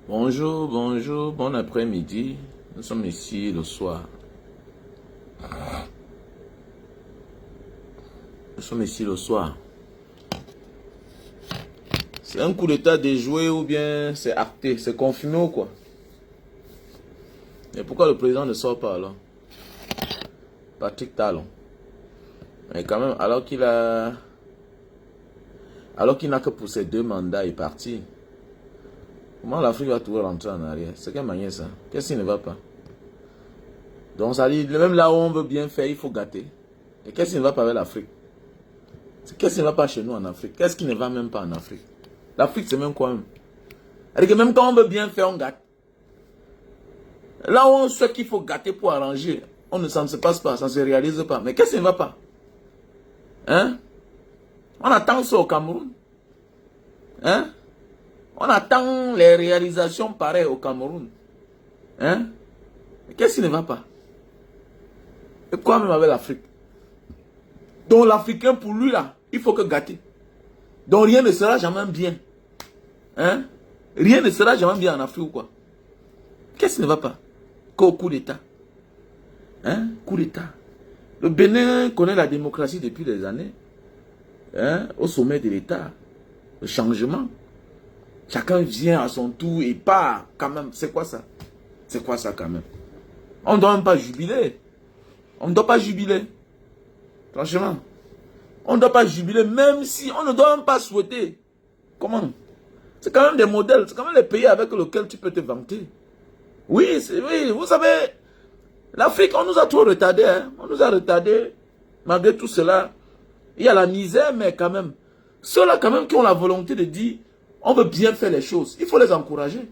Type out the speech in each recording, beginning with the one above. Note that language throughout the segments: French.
Bonjour, bonjour, bon après-midi. Nous sommes ici le soir. Nous sommes ici le soir. C'est un coup d'état déjoué ou bien c'est acté, c'est confirmé ou quoi? Et pourquoi le président ne sort pas alors? Patrick Talon. Mais quand même, alors qu'il n'a que pour ses 2 mandats, il est parti. Comment l'Afrique va tout rentrer en arrière? C'est quelle manière ça? Qu'est-ce qui ne va pas? Donc ça dit, même là où on veut bien faire, il faut gâter. Et qu'est-ce qui ne va pas avec l'Afrique? Qu'est-ce qui ne va pas chez nous en Afrique? Qu'est-ce qui ne va même pas en Afrique? L'Afrique, c'est même quoi même? C'est-à-dire que même quand on veut bien faire, on gâte. Là où on sait qu'il faut gâter pour arranger, ça ne se passe pas, ça ne se réalise pas. Mais qu'est-ce qui ne va pas? Hein? On attend ça au Cameroun. Hein? On attend les réalisations pareilles au Cameroun. Hein? Mais qu'est-ce qui ne va pas? Et quoi même avec l'Afrique? Donc l'Africain, pour lui là, il faut que gâter. Donc rien ne sera jamais bien. Hein? Rien ne sera jamais bien en Afrique ou quoi? Qu'est-ce qui ne va pas? Qu'au coup d'État. Hein? Coup d'État. Le Bénin connaît la démocratie depuis des années. Hein? Au sommet de l'État. Le changement. Chacun vient à son tour et part quand même. C'est quoi ça? C'est quoi ça quand même? On ne doit même pas jubiler. On ne doit pas jubiler. Franchement. On ne doit pas jubiler même si on ne doit même pas souhaiter. Comment? C'est quand même des modèles. C'est quand même les pays avec lesquels tu peux te vanter. Oui, oui, vous savez, l'Afrique, on nous a trop retardé. Hein? On nous a retardé. Malgré tout cela, il y a la misère, mais quand même, ceux-là quand même qui ont la volonté de dire, on veut bien faire les choses. Il faut les encourager.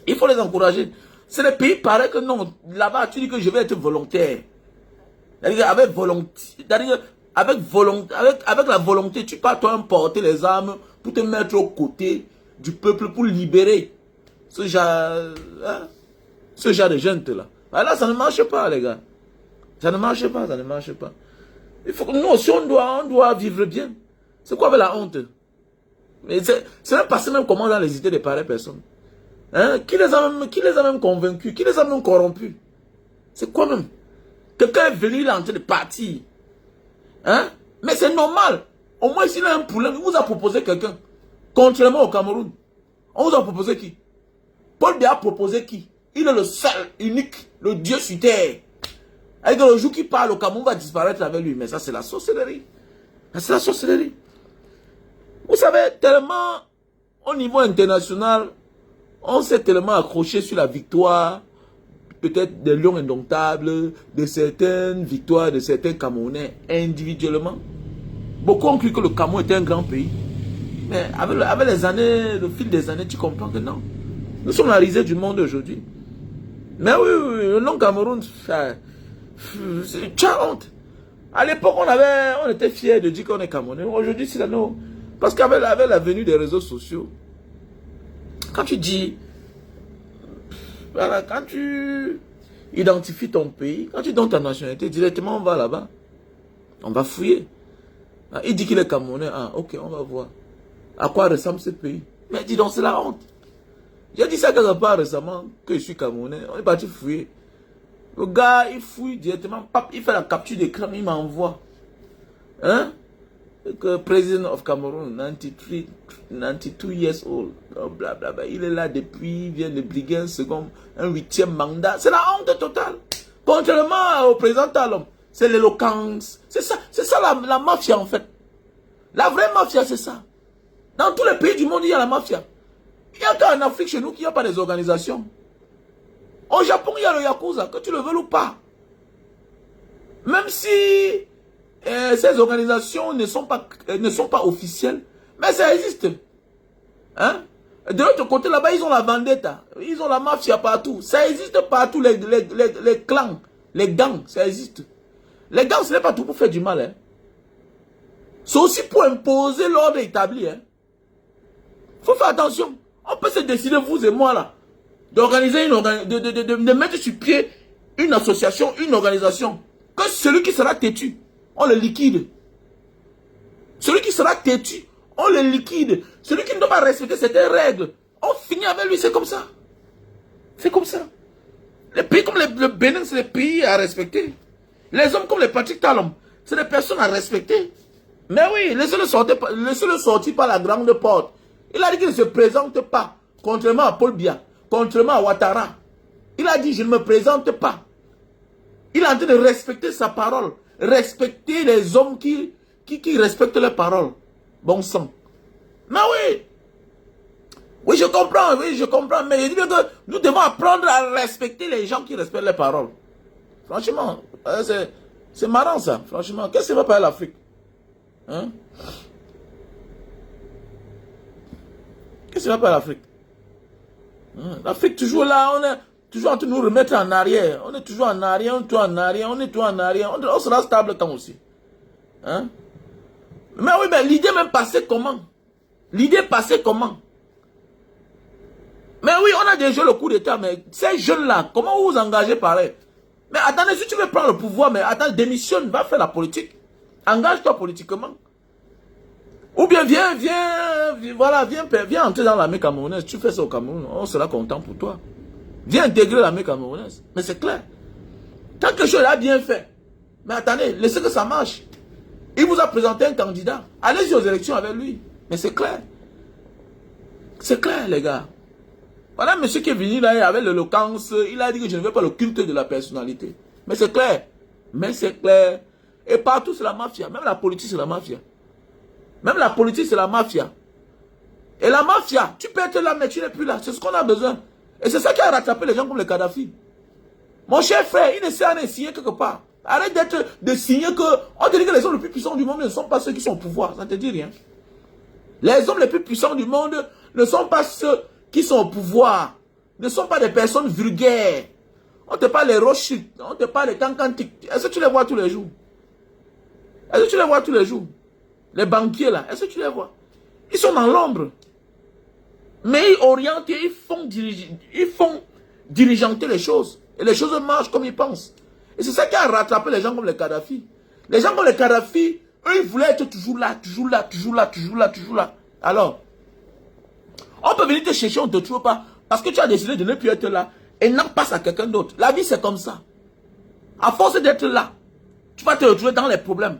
Il faut les encourager. C'est les pays pareils que non. Là-bas, tu dis que je vais être volontaire. Avec volonté, avec la volonté, tu pars toi porter les armes pour te mettre aux côtés du peuple pour libérer ce genre de gente là. Ah là, ça ne marche pas, les gars. Ça ne marche pas, ça ne marche pas. Il faut que nous aussi, on doit vivre bien. C'est quoi avec la honte? Mais c'est même passé même comment dans les idées de pareilles personnes. Hein? Qui les a même convaincus? Qui les a même corrompus? C'est quoi même? Quelqu'un est venu, il est en train de partir. Hein? Mais c'est normal. Au moins, s'il a un problème, il vous a proposé quelqu'un. Contrairement au Cameroun. On vous a proposé qui? Paul Biya a proposé qui? Il est le seul, unique, le Dieu sur terre. Avec le jour qui parle, le Cameroun va disparaître avec lui. Mais ça, c'est la sorcellerie. C'est la sorcellerie. Vous savez, tellement, au niveau international, on s'est tellement accroché sur la victoire, peut-être des lions indomptables, de certaines victoires de certains Camerounais individuellement. Beaucoup ont cru que le Cameroun était un grand pays. Mais avec les années, le fil des années, tu comprends que non. Nous sommes la risée du monde aujourd'hui. Mais oui, le nom Cameroun, tu as honte. À l'époque, on était fiers de dire qu'on est Camerounais. Aujourd'hui, c'est non. Parce qu'avec la venue des réseaux sociaux, quand tu dis, voilà, quand tu identifies ton pays, quand tu donnes ta nationalité, directement on va là-bas. On va fouiller. Il dit qu'il est Camerounais. Ah, ok, on va voir. À quoi ressemble ce pays? Mais dis donc, c'est la honte. J'ai dit ça quelque part récemment, que je suis Camerounais. On est parti fouiller. Le gars, il fouille directement. Il fait la capture d'écran, il m'envoie. Hein? Que President of Cameroun, 92 years old. Oh, bla, bla, bla. Il est là depuis, il vient de briguer un 8e mandat. C'est la honte totale. Contrairement au président Talon, c'est l'éloquence. C'est ça la mafia en fait. La vraie mafia, c'est ça. Dans tous les pays du monde, il y a la mafia. Il n'y a qu'en Afrique, chez nous, qu'il n'y a pas des organisations. Au Japon, il y a le Yakuza, que tu le veux ou pas. Même si ces organisations ne sont pas officielles, mais ça existe. Hein? De l'autre côté, là-bas, ils ont la vendetta. Ils ont la mafia partout. Ça existe partout, les clans, les gangs, ça existe. Les gangs, ce n'est pas tout pour faire du mal. Hein? C'est aussi pour imposer l'ordre établi. Hein? Faut faire attention. On peut se décider, vous et moi, là, d'organiser de mettre sur pied une association, une organisation. Que celui qui sera têtu, on le liquide. Celui qui sera têtu, on le liquide. Celui qui ne doit pas respecter certaines règles, on finir avec lui, c'est comme ça. C'est comme ça. Les pays comme le Bénin, c'est des pays à respecter. Les hommes comme les Patrick Talon, c'est des personnes à respecter. Mais oui, laissez-le sortir par la grande porte. Il a dit qu'il ne se présente pas, contrairement à Paul Biya, contrairement à Ouattara. Il a dit, je ne me présente pas. Il est en train de respecter sa parole. Respecter les hommes qui respectent leurs paroles. Bon sang. Mais oui. Oui, je comprends. Mais je dis bien que nous devons apprendre à respecter les gens qui respectent les paroles. Franchement, c'est marrant ça. Franchement, qu'est-ce qui va pas à l'Afrique? Hein? Qu'est-ce qui va pas à l'Afrique? Hein? L'Afrique, toujours là, on est toujours en train de nous remettre en arrière. On est toujours en arrière, on est toujours en arrière. On sera stable quand aussi. Hein? Mais oui, mais l'idée même passée comment? L'idée passée comment? Mais oui, on a déjà le coup d'État, mais ces jeunes-là, comment vous vous engagez pareil? Mais attendez, si tu veux prendre le pouvoir, mais attends, démissionne, va faire la politique. Engage-toi politiquement. Ou bien viens entrer dans l'armée camerounaise. Tu fais ça au Cameroun, on sera content pour toi. Viens intégrer l'armée camerounaise. Mais c'est clair. Tant que quelque chose a bien fait. Mais attendez, laissez que ça marche. Il vous a présenté un candidat. Allez-y aux élections avec lui. Mais c'est clair. C'est clair, les gars. Voilà, monsieur qui est venu là avec l'éloquence, il a dit que je ne veux pas le culte de la personnalité. Mais c'est clair. Mais c'est clair. Et partout, c'est la mafia. Même la politique, c'est la mafia. Même la politique, c'est la mafia. Et la mafia, tu peux être là, mais tu n'es plus là. C'est ce qu'on a besoin. Et c'est ça qui a rattrapé les gens comme le Kadhafi. Mon cher frère, il ne sait rien signer quelque part. Arrête de signer que... On te dit que les hommes les plus puissants du monde ne sont pas ceux qui sont au pouvoir. Ça ne te dit rien. Les hommes les plus puissants du monde ne sont pas ceux qui sont au pouvoir. Ne sont pas des personnes vulgaires. On te parle des Rothschild, on te parle des Kankantik. Est-ce que tu les vois tous les jours? Est-ce que tu les vois tous les jours? Les banquiers là, est-ce que tu les vois? Ils sont dans l'ombre. Mais ils orientent, ils font dirigenter les choses. Et les choses marchent comme ils pensent. Et c'est ça qui a rattrapé les gens comme les Kadhafi. Les gens comme les Kadhafi, eux, ils voulaient être toujours là. Alors, on peut venir te chercher, on ne te trouve pas. Parce que tu as décidé de ne plus être là. Et n'en passe à quelqu'un d'autre. La vie, c'est comme ça. À force d'être là, tu vas te retrouver dans les problèmes.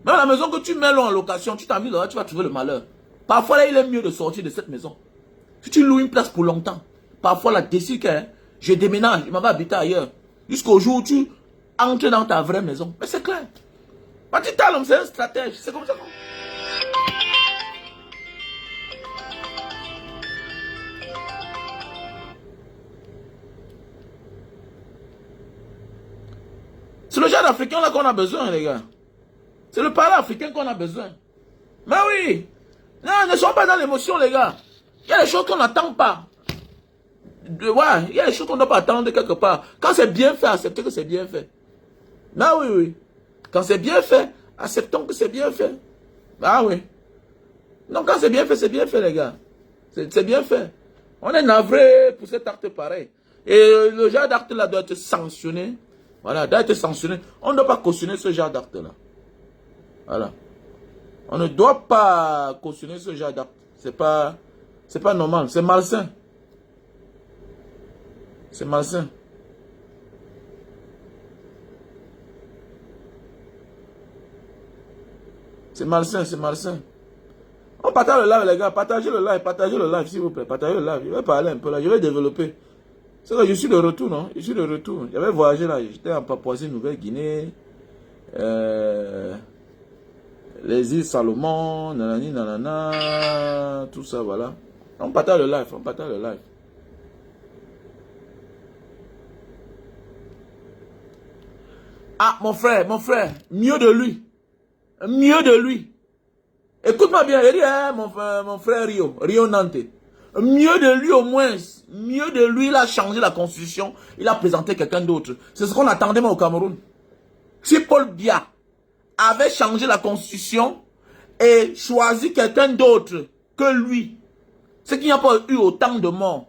Même la maison que tu mets là en location, tu t'en vis là, tu vas trouver le malheur. Parfois, là, il est mieux de sortir de cette maison. Si tu loues une place pour longtemps, parfois, là, décide que je déménage, je m'en vais habiter ailleurs. Jusqu'au jour où tu entres dans ta vraie maison. Mais c'est clair. Patrick Talon, c'est un stratège. C'est comme ça. C'est le genre d'Africain là qu'on a besoin, les gars. C'est le parler africain qu'on a besoin. Mais oui. Non, ne soyons pas dans l'émotion, les gars. Il y a des choses qu'on n'attend pas. Ouais, il y a des choses qu'on ne doit pas attendre quelque part. Quand c'est bien fait, acceptez que c'est bien fait. Ah oui. Quand c'est bien fait, acceptons que c'est bien fait. Ah oui. Non, quand c'est bien fait, les gars. C'est bien fait. On est navré pour cet acte pareil. Et le genre d'acte là doit être sanctionné. Voilà, doit être sanctionné. On ne doit pas cautionner ce genre d'acte là. Voilà. On ne doit pas cautionner ce genre d'acte. C'est pas normal. C'est malsain. C'est malsain. C'est malsain. On partage le live, les gars. Partagez le live, s'il vous plaît. Partagez le live. Je vais parler un peu là. Je vais développer. C'est que je suis de retour, non? Je suis de retour. J'avais voyagé là. J'étais en Papouasie-Nouvelle-Guinée. Les îles Salomon, nanani, nanana. Tout ça, voilà. On partage le live. Ah, mon frère. Mieux de lui. Écoute-moi bien, il dit, hein, mon frère Rio Nantes. Mieux de lui au moins. Mieux de lui, il a changé la constitution. Il a présenté quelqu'un d'autre. C'est ce qu'on attendait moi au Cameroun. Si Paul Biya avait changé la constitution et choisi quelqu'un d'autre que lui, c'est qu'il n'y a pas eu autant de morts.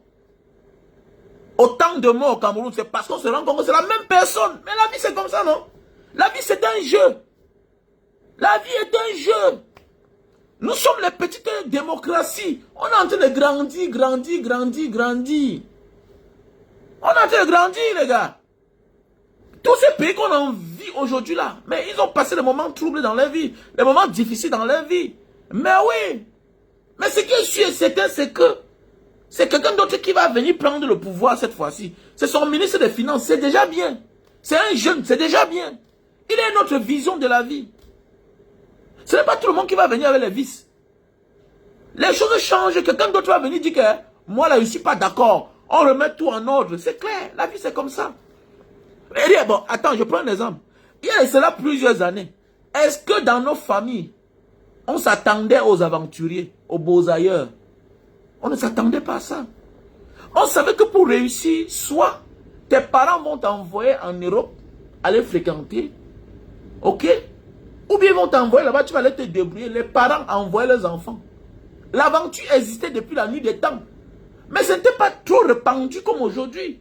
Autant de morts au Cameroun, c'est parce qu'on se rend compte que c'est la même personne. Mais la vie, c'est comme ça, non? La vie, c'est un jeu. La vie est un jeu. Nous sommes les petites démocraties. On est en train de grandir, grandir, grandir, grandir. On est en train de grandir, les gars. Tous ces pays qu'on en vit aujourd'hui là, mais ils ont passé des moments troublés dans leur vie, des moments difficiles dans leur vie. Mais oui. Mais ce qui est sûr et certain, c'est que c'est quelqu'un d'autre qui va venir prendre le pouvoir cette fois-ci. C'est son ministre des Finances, c'est déjà bien. C'est un jeune, c'est déjà bien. Il a une autre vision de la vie. Ce n'est pas tout le monde qui va venir avec les vices. Les choses changent, quelqu'un d'autre va venir dire que moi là je ne suis pas d'accord. On remet tout en ordre, c'est clair, la vie c'est comme ça. Et bon, attends, je prends un exemple. Il y a cela plusieurs années. Est-ce que dans nos familles, on s'attendait aux aventuriers, aux beaux ailleurs? On ne s'attendait pas à ça. On savait que pour réussir, soit tes parents vont t'envoyer en Europe, aller fréquenter, ok? Ou bien ils vont t'envoyer là-bas, tu vas aller te débrouiller. Les parents envoient leurs enfants. L'aventure existait depuis la nuit des temps. Mais ce n'était pas trop répandu comme aujourd'hui.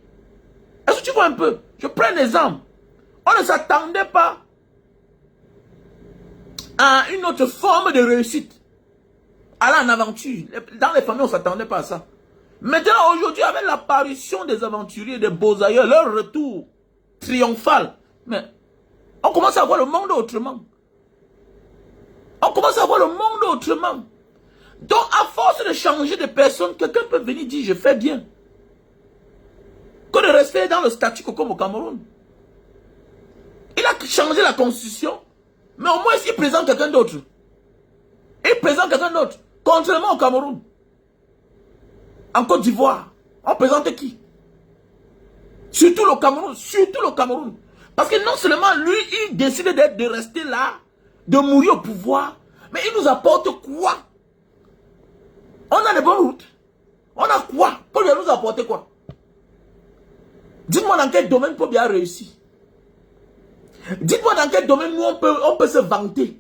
Est-ce que tu vois un peu? Je prends un exemple. On ne s'attendait pas à une autre forme de réussite. Aller en aventure. Dans les familles, on ne s'attendait pas à ça. Maintenant, aujourd'hui, avec l'apparition des aventuriers, des beaux ailleurs, leur retour triomphal, mais on commence à voir le monde autrement. On commence à voir le monde autrement. Donc, à force de changer de personne, quelqu'un peut venir dire, je fais bien. Que de rester dans le statu quo comme au Cameroun. Il a changé la constitution, mais au moins il présente quelqu'un d'autre. Il présente quelqu'un d'autre. Contrairement au Cameroun. En Côte d'Ivoire, on présente qui? Surtout le Cameroun, surtout le Cameroun. Parce que non seulement lui, il décide de rester là, de mourir au pouvoir, mais il nous apporte quoi? On a des bonnes routes. On a quoi? Paul Biya nous a apporté quoi? Dites-moi dans quel domaine Paul Biya a réussi. Dites-moi dans quel domaine nous on peut se vanter.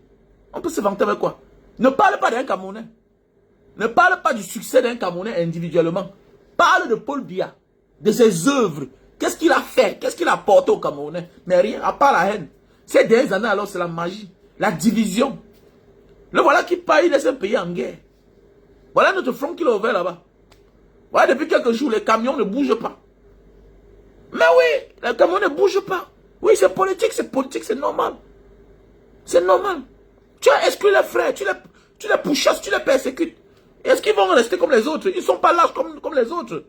On peut se vanter avec quoi? Ne parle pas d'un Camerounais. Ne parle pas du succès d'un Camerounais individuellement. Parle de Paul Biya, de ses œuvres. Qu'est-ce qu'il a fait? Qu'est-ce qu'il a apporté aux Camerounais? Mais rien, à part la haine. Ces dernières années, alors, c'est la magie. La division. Le voilà qui part, il laisse un pays en guerre. Voilà notre front qu'il a ouvert là-bas. Voilà, depuis quelques jours, les camions ne bougent pas. Mais oui, les camions ne bougent pas. Oui, c'est politique, c'est normal. C'est normal. Tu as exclu les frères, tu les pourchasses, tu les persécutes. Est-ce qu'ils vont rester comme les autres? Ils ne sont pas lâches comme les autres.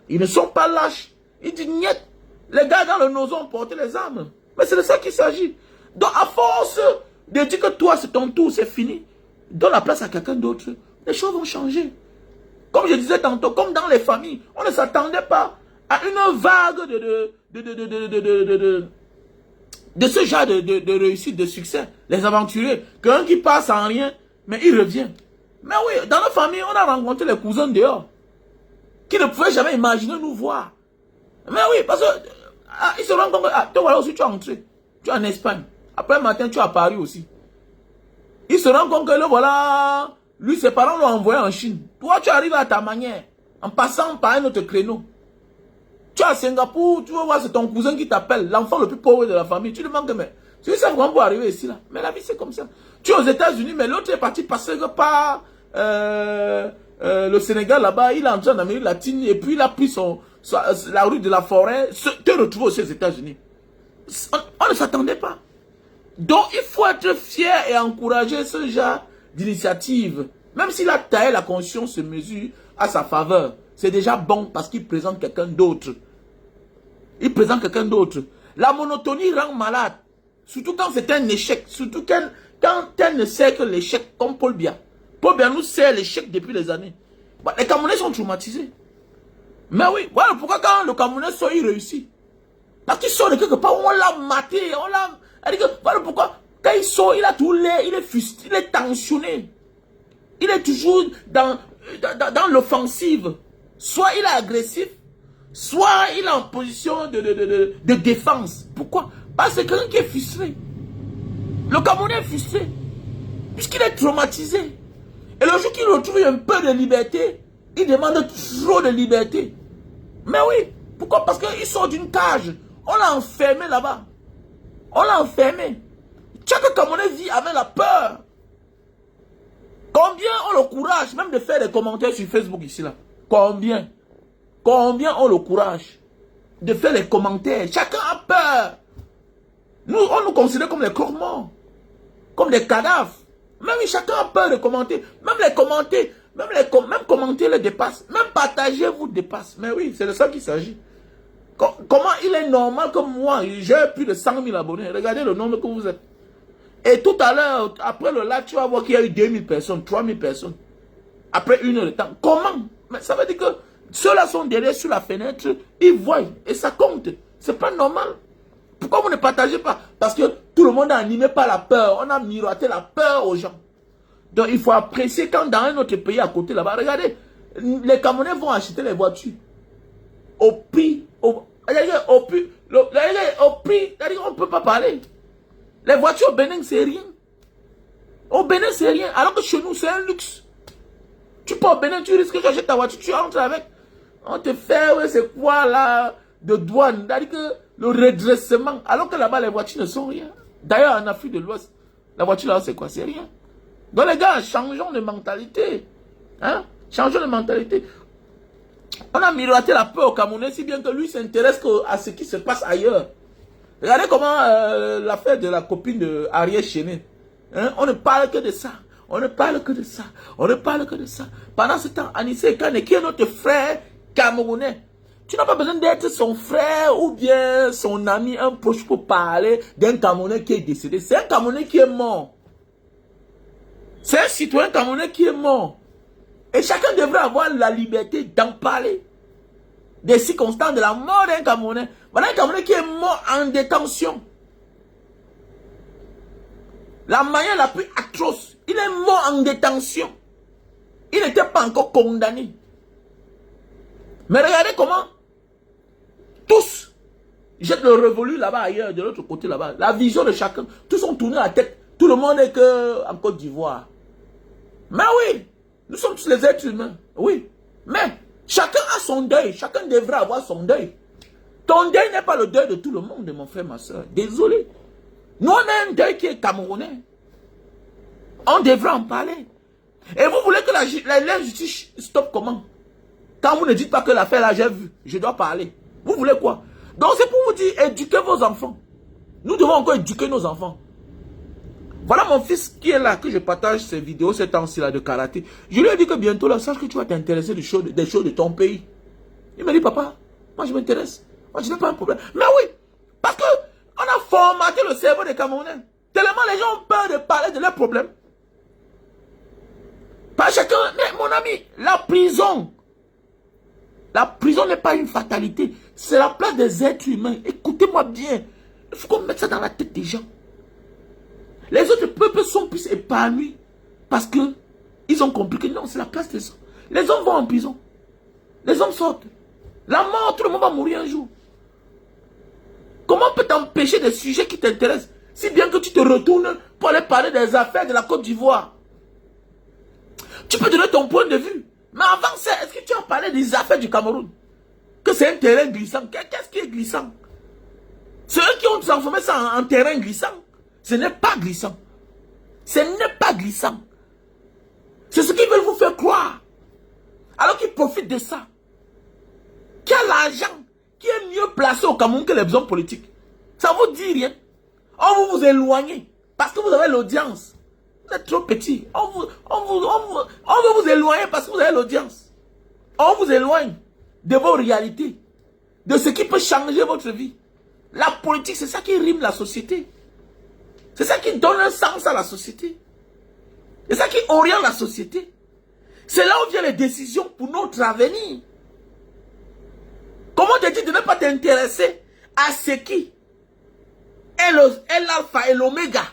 Ils ne sont pas lâches. Ils disent, niet, les gars dans le nozo ont porté les armes. Mais c'est de ça qu'il s'agit. Donc, à force de dire que toi, c'est ton tour, c'est fini, donne la place à quelqu'un d'autre, les choses vont changer. Comme je disais tantôt, comme dans les familles, on ne s'attendait pas à une vague de ce genre de réussite, de succès. Les aventuriers, quelqu'un qui passe en rien, mais il revient. Mais oui, dans nos familles, on a rencontré les cousins dehors, qui ne pouvaient jamais imaginer nous voir. Mais oui, parce que ils se rendent compte que toi voilà aussi tu es entré, tu es en Espagne. Après le matin, tu es à Paris aussi. Ils se rendent compte que là, voilà, lui, ses parents l'ont envoyé en Chine. Toi, tu arrives à ta manière, en passant par un autre créneau. Tu es à Singapour, tu vas voir, c'est ton cousin qui t'appelle, l'enfant le plus pauvre de la famille. Tu demandes que, mais, tu sais comment pour arriver ici, là. Mais la vie, c'est comme ça. Tu es aux États-Unis, mais l'autre est parti passer par le Sénégal, là-bas, il est entré en Amérique latine, et puis il a pris la rue de la forêt, te retrouver aussi aux États-Unis. On ne s'attendait pas. Donc, il faut être fier et encourager ce genre d'initiative. Même s'il a taillé la conscience se mesure à sa faveur. C'est déjà bon parce qu'il présente quelqu'un d'autre. Il présente quelqu'un d'autre. La monotonie rend malade. Surtout quand c'est un échec. Surtout quand elle ne sait que l'échec, comme Paul Biya. Paul Biya nous sert l'échec depuis des années. Bon, les Camerounais sont traumatisés. Mais oui, voilà pourquoi quand le Camerounais sort, il réussit. Parce qu'il sort de quelque part où on l'a maté, on l'a... Voilà pourquoi, quand il sort, il a tout l'air, il est frustré, il est tensionné. Il est toujours dans l'offensive. Soit il est agressif, soit il est en position de défense. Pourquoi? Parce que c'est quelqu'un qui est frustré. Le Camerounais est frustré, puisqu'il est traumatisé. Et le jour qu'il retrouve un peu de liberté, il demande trop de liberté. Mais oui, pourquoi? Parce qu'il sort d'une cage. On l'a enfermé là-bas. On l'a enfermé. Chaque Camerounais vit avec la peur. Combien ont le courage même de faire des commentaires sur Facebook ici là? Combien? Combien ont le courage de faire les commentaires? Chacun a peur. Nous, on nous considère comme les corps morts, comme des cadavres. Même chacun a peur de commenter. Même les commenter, même commenter les dépasse. Même partager vous dépasse. Mais oui, c'est de ça qu'il s'agit. Comment il est normal que moi, j'ai plus de 100 000 abonnés. Regardez le nombre que vous êtes. Et tout à l'heure, après le live, tu vas voir qu'il y a eu 2000 personnes, 3000 personnes. Après 1 heure de temps. Comment? Mais ça veut dire que ceux-là sont derrière sur la fenêtre, ils voient. Et ça compte. C'est pas normal. Pourquoi vous ne partagez pas? Parce que tout le monde est animé par la peur. On a miroité la peur aux gens. Donc il faut apprécier quand dans un autre pays à côté là-bas, regardez, les Camerounais vont acheter les voitures au prix, on ne peut pas parler. Les voitures au Bénin, c'est rien. Au Bénin, c'est rien. Alors que chez nous, c'est un luxe. Tu pars au Bénin, tu risques que j'achète ta voiture, tu entres avec. On te fait, ouais, c'est quoi là, de douane. C'est-à-dire que le redressement. Alors que là-bas, les voitures ne sont rien. D'ailleurs, en Afrique de l'Ouest, la voiture là, c'est quoi? C'est rien. Donc les gars, changeons de mentalité. Hein? Changeons de mentalité. On a miroité la peur au Camerounais, si bien que lui s'intéresse à ce qui se passe ailleurs. Regardez comment l'affaire de la copine de Ariel Chenet. Hein? On ne parle que de ça. On ne parle que de ça. On ne parle que de ça. Pendant ce temps, Anissé Kane, qui est notre frère camerounais, tu n'as pas besoin d'être son frère ou bien son ami, un proche pour parler d'un Camerounais qui est décédé. C'est un Camerounais qui est mort. C'est un citoyen camerounais qui est mort. Et chacun devrait avoir la liberté d'en parler. Des circonstances de la mort d'un Camerounais. Voilà un Camerounais qui est mort en détention. La manière la plus atroce. Il est mort en détention. Il n'était pas encore condamné. Mais regardez comment tous jettent le révolu là-bas ailleurs, de l'autre côté là-bas. La vision de chacun. Tous ont tourné la tête. Tout le monde est que en Côte d'Ivoire. Mais oui, nous sommes tous les êtres humains. Oui. Mais chacun a son deuil. Chacun devrait avoir son deuil. Ton deuil n'est pas le deuil de tout le monde, mon frère, ma soeur. Désolé. Nous, on a un deuil qui est camerounais. On devrait en parler. Et vous voulez que la justice stoppe comment? Quand vous ne dites pas que l'affaire là, j'ai vu, je dois parler. Vous voulez quoi? Donc c'est pour vous dire, éduquez vos enfants. Nous devons encore éduquer nos enfants. Voilà mon fils qui est là, que je partage ces vidéos, ces temps-ci là de karaté. Je lui ai dit que bientôt là, sache que tu vas t'intéresser des choses de ton pays. Il m'a dit, papa, moi je m'intéresse. Moi je n'ai pas un problème. Mais oui, parce que on a formaté le cerveau des Camerounais. Tellement les gens ont peur de parler de leurs problèmes. Pas chacun, mais mon ami, la prison n'est pas une fatalité. C'est la place des êtres humains. Écoutez-moi bien. Il faut qu'on mette ça dans la tête des gens. Les autres peuples sont plus épanouis parce que ils ont compris que non, c'est la place des hommes. Les hommes vont en prison. Les hommes sortent. La mort, tout le monde va mourir un jour. Comment peut t'empêcher des sujets qui t'intéressent si bien que tu te retournes pour aller parler des affaires de la Côte d'Ivoire? Tu peux donner ton point de vue. Mais avant ça, est-ce que tu as parlé des affaires du Cameroun? Que c'est un terrain glissant. Qu'est-ce qui est glissant? C'est eux qui ont transformé ça en terrain glissant. Ce n'est pas glissant. Ce n'est pas glissant. C'est ce qu'ils veulent vous faire croire. Alors qu'ils profitent de ça. Qui a l'argent, qui est mieux placé au Cameroun que les hommes politiques. Ça vous dit rien. On veut vous éloigner. Parce que vous avez l'audience. Vous êtes trop petit. On veut vous éloigner parce que vous avez l'audience. On vous éloigne de vos réalités. De ce qui peut changer votre vie. La politique, c'est ça qui rime la société. C'est ça qui donne un sens à la société. C'est ça qui oriente la société. C'est là où viennent les décisions pour notre avenir. Comment te dire de ne pas t'intéresser à ce qui est l'alpha et l'oméga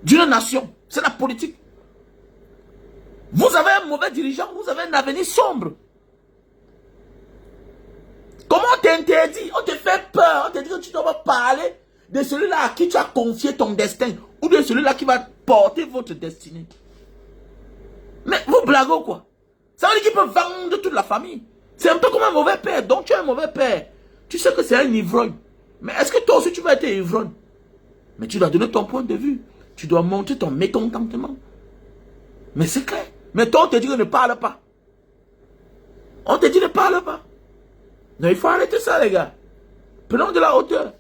d'une nation? C'est la politique. Vous avez un mauvais dirigeant, vous avez un avenir sombre. Comment on t'interdit? On te fait peur, on te dit que tu ne dois pas parler de celui-là à qui tu as confié ton destin, ou de celui-là qui va porter votre destinée. Mais vous blaguez ou quoi? Ça veut dire qu'il peut vendre toute la famille. C'est un peu comme un mauvais père. Donc tu es un mauvais père. Tu sais que c'est un ivrogne. Mais est-ce que toi aussi tu vas être ivrogne? Mais tu dois donner ton point de vue. Tu dois montrer ton mécontentement. Mais c'est clair. Mais toi, on te dit que ne parle pas. On te dit ne parle pas. Non, il faut arrêter ça, les gars. Prenons de la hauteur.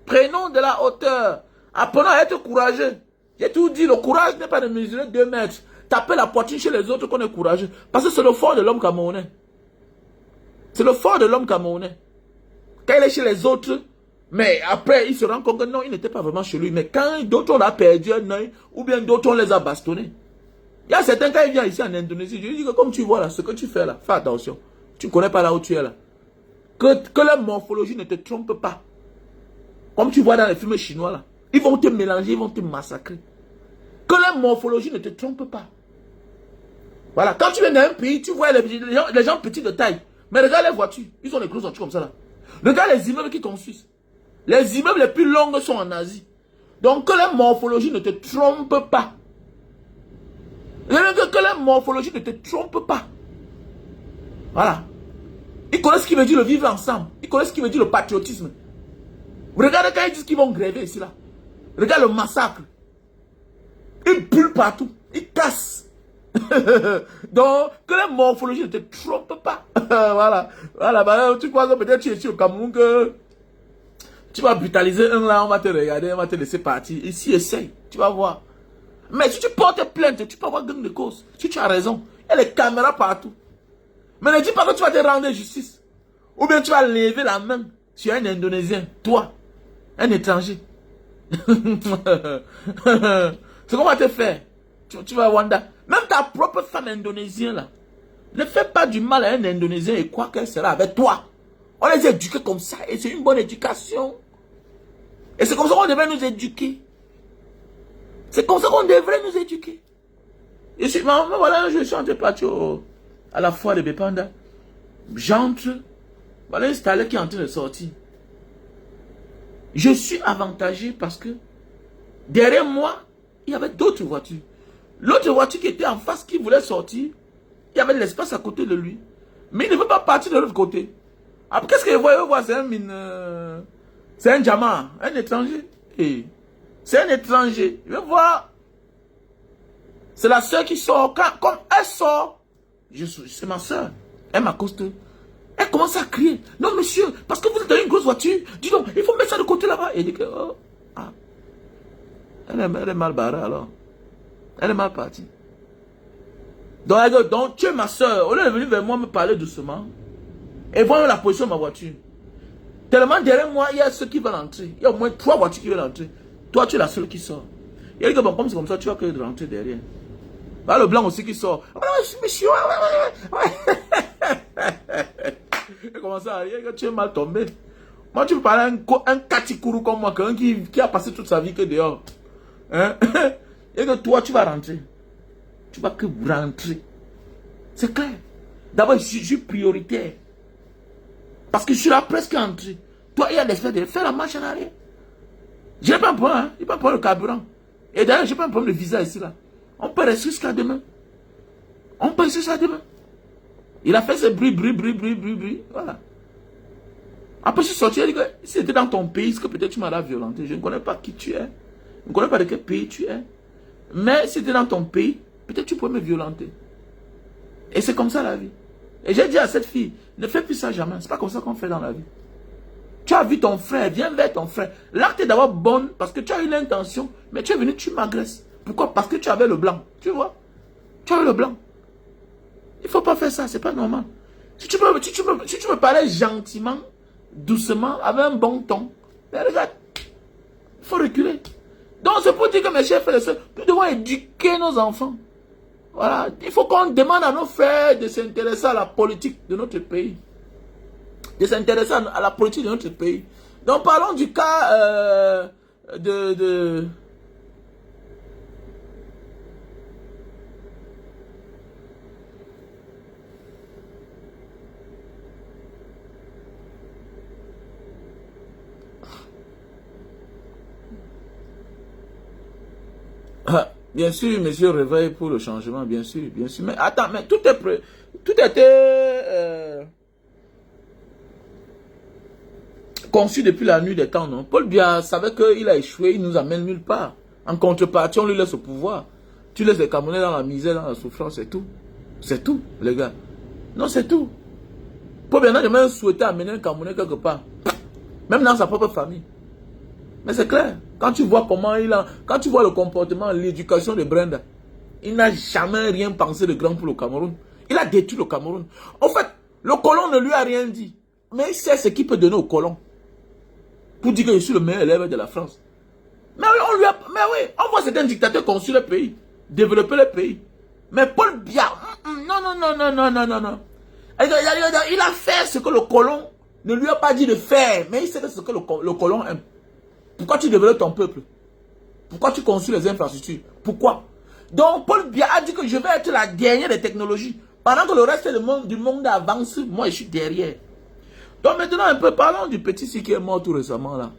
Prenons de la hauteur. Apprenons à être courageux. J'ai tout dit, le courage n'est pas de mesurer 2 mètres. Taper la poitrine chez les autres qu'on est courageux. Parce que c'est le fort de l'homme camerounais. C'est le fort de l'homme camerounais. Quand il est chez les autres, mais après, il se rend compte que non, il n'était pas vraiment chez lui. Mais quand d'autres on a perdu un œil, ou bien d'autres on les a bastonnés. Il y a certains, quand il vient ici en Indonésie, je lui dis que comme tu vois là, ce que tu fais là, fais attention. Tu ne connais pas là où tu es là. Que la morphologie ne te trompe pas. Comme tu vois dans les films chinois là. Ils vont te mélanger, ils vont te massacrer. Que la morphologie ne te trompe pas. Voilà. Quand tu viens d'un pays, tu vois les gens petits de taille. Mais regarde les voitures. Ils ont les grosses voitures comme ça là. Regarde les immeubles qui construisent. Les immeubles les plus longs sont en Asie. Donc que la morphologie ne te trompe pas. Que la morphologie ne te trompe pas. Voilà. Ils connaissent ce qui veut dire le vivre ensemble. Ils connaissent ce qui veut dire le patriotisme. Regardez quand ils disent qu'ils vont gréver ici là. Regarde le massacre. Ils brûlent partout. Ils cassent. Donc, que la morphologie ne te trompe pas. Voilà. Voilà. Bah, tu crois que peut-être tu es ici au Cameroun que tu vas brutaliser un là, on va te regarder, on va te laisser partir. Ici, essaye. Tu vas voir. Mais si tu portes plainte, tu peux avoir gain de cause. Si tu as raison. Il y a les caméras partout. Mais ne dis pas que tu vas te rendre justice. Ou bien tu vas lever la main sur un Indonésien. Toi. Un étranger. C'est qu'on va te faire. Tu vas Wanda. Même ta propre femme indonésienne là. Ne fais pas du mal à un Indonésien et crois qu'elle sera avec toi. On les éduque comme ça. Et c'est une bonne éducation. Et c'est comme ça qu'on devrait nous éduquer. C'est comme ça qu'on devrait nous éduquer. Et voilà, je suis en train de partir à la foire de Bepanda. J'entre. Voilà un stalet qui est en train de sortir. Je suis avantagé parce que derrière moi, il y avait d'autres voitures. L'autre voiture qui était en face, qui voulait sortir, il y avait de l'espace à côté de lui. Mais il ne veut pas partir de l'autre côté. Après, qu'est-ce qu'il voit? C'est un mine. C'est un diamant, un étranger. C'est un étranger. Il veut voir. C'est la soeur qui sort. Quand elle sort, c'est ma soeur. Elle m'accoste. Elle commence à crier. Non, monsieur, parce que vous êtes dans une grosse voiture. Dis donc, il faut mettre ça de côté là-bas. Et il dit que, oh, ah. Elle est mal barrée alors. Elle est mal partie. Donc tu es ma soeur. Au lieu de venir vers moi me parler doucement. Et voir la position de ma voiture. Tellement derrière moi, il y a ceux qui veulent entrer. Il y a au moins 3 voitures qui veulent entrer. Toi, tu es la seule qui sort. Il dit que bon, comme c'est comme ça, tu vas que de rentrer derrière. Là, le blanc aussi qui sort. Monsieur, il commence à rire, tu es mal tombé. Moi, tu me parles un katikourou comme moi, qui a passé toute sa vie que dehors. Hein? Et que toi, tu vas rentrer. Tu vas que rentrer. C'est clair. D'abord, je suis prioritaire. Parce que je suis là presque entré. Toi, il y a l'espèce de faire la marche en arrière. Je n'ai pas un problème, hein? Il n'y a pas un problème de carburant. Et d'ailleurs, je n'ai pas un problème de visa ici, là. On peut rester jusqu'à demain. On peut rester jusqu'à demain. Il a fait ce bruit. Voilà. Après, je suis sorti, il dit que si c'était dans ton pays, est-ce que peut-être tu m'auras violenté? Je ne connais pas qui tu es. Je ne connais pas de quel pays tu es. Mais si c'était dans ton pays, peut-être tu pourrais me violenter. Et c'est comme ça la vie. Et j'ai dit à cette fille, ne fais plus ça jamais. C'est pas comme ça qu'on fait dans la vie. Tu as vu ton frère, viens vers ton frère. L'acte est d'abord bon parce que tu as eu l'intention, mais tu es venu, tu m'agresses. Pourquoi? Parce que tu avais le blanc. Tu vois? Tu avais le blanc. Il ne faut pas faire ça, c'est pas normal. Si tu me parlais gentiment, doucement, avec un bon ton, mais regarde, il faut reculer. Donc c'est pour dire que mes chers frères et sœurs, nous devons éduquer nos enfants. Voilà, il faut qu'on demande à nos frères de s'intéresser à la politique de notre pays. De s'intéresser à la politique de notre pays. Donc parlons du cas bien sûr, monsieur réveille pour le changement, bien sûr. Mais attends, mais tout est prêt. Tout était conçu depuis la nuit des temps, non? Paul Biya savait qu'il a échoué, il nous amène nulle part. En contrepartie, on lui laisse au pouvoir. Tu laisses les Camerounais dans la misère, dans la souffrance, c'est tout. C'est tout, les gars. Non, c'est tout. Pour bien de même souhaiter amener un Camerounais quelque part. Même dans sa propre famille. Mais c'est clair. Quand tu vois comment quand tu vois le comportement, l'éducation de Brenda, il n'a jamais rien pensé de grand pour le Cameroun. Il a détruit le Cameroun. En fait, le colon ne lui a rien dit. Mais il sait ce qu'il peut donner au colon. Pour dire que je suis le meilleur élève de la France. Mais oui, on voit certains dictateurs construire le pays. Développer le pays. Mais Paul Biya, non. Il a fait ce que le colon ne lui a pas dit de faire. Mais il sait ce que le colon aime. Pourquoi tu développes ton peuple? Pourquoi tu construis les infrastructures? Pourquoi? Donc Paul Biya a dit que je vais être la dernière des technologies. Pendant que le reste du monde avance, moi je suis derrière. Donc maintenant un peu, parlons du petit qui est mort tout récemment là.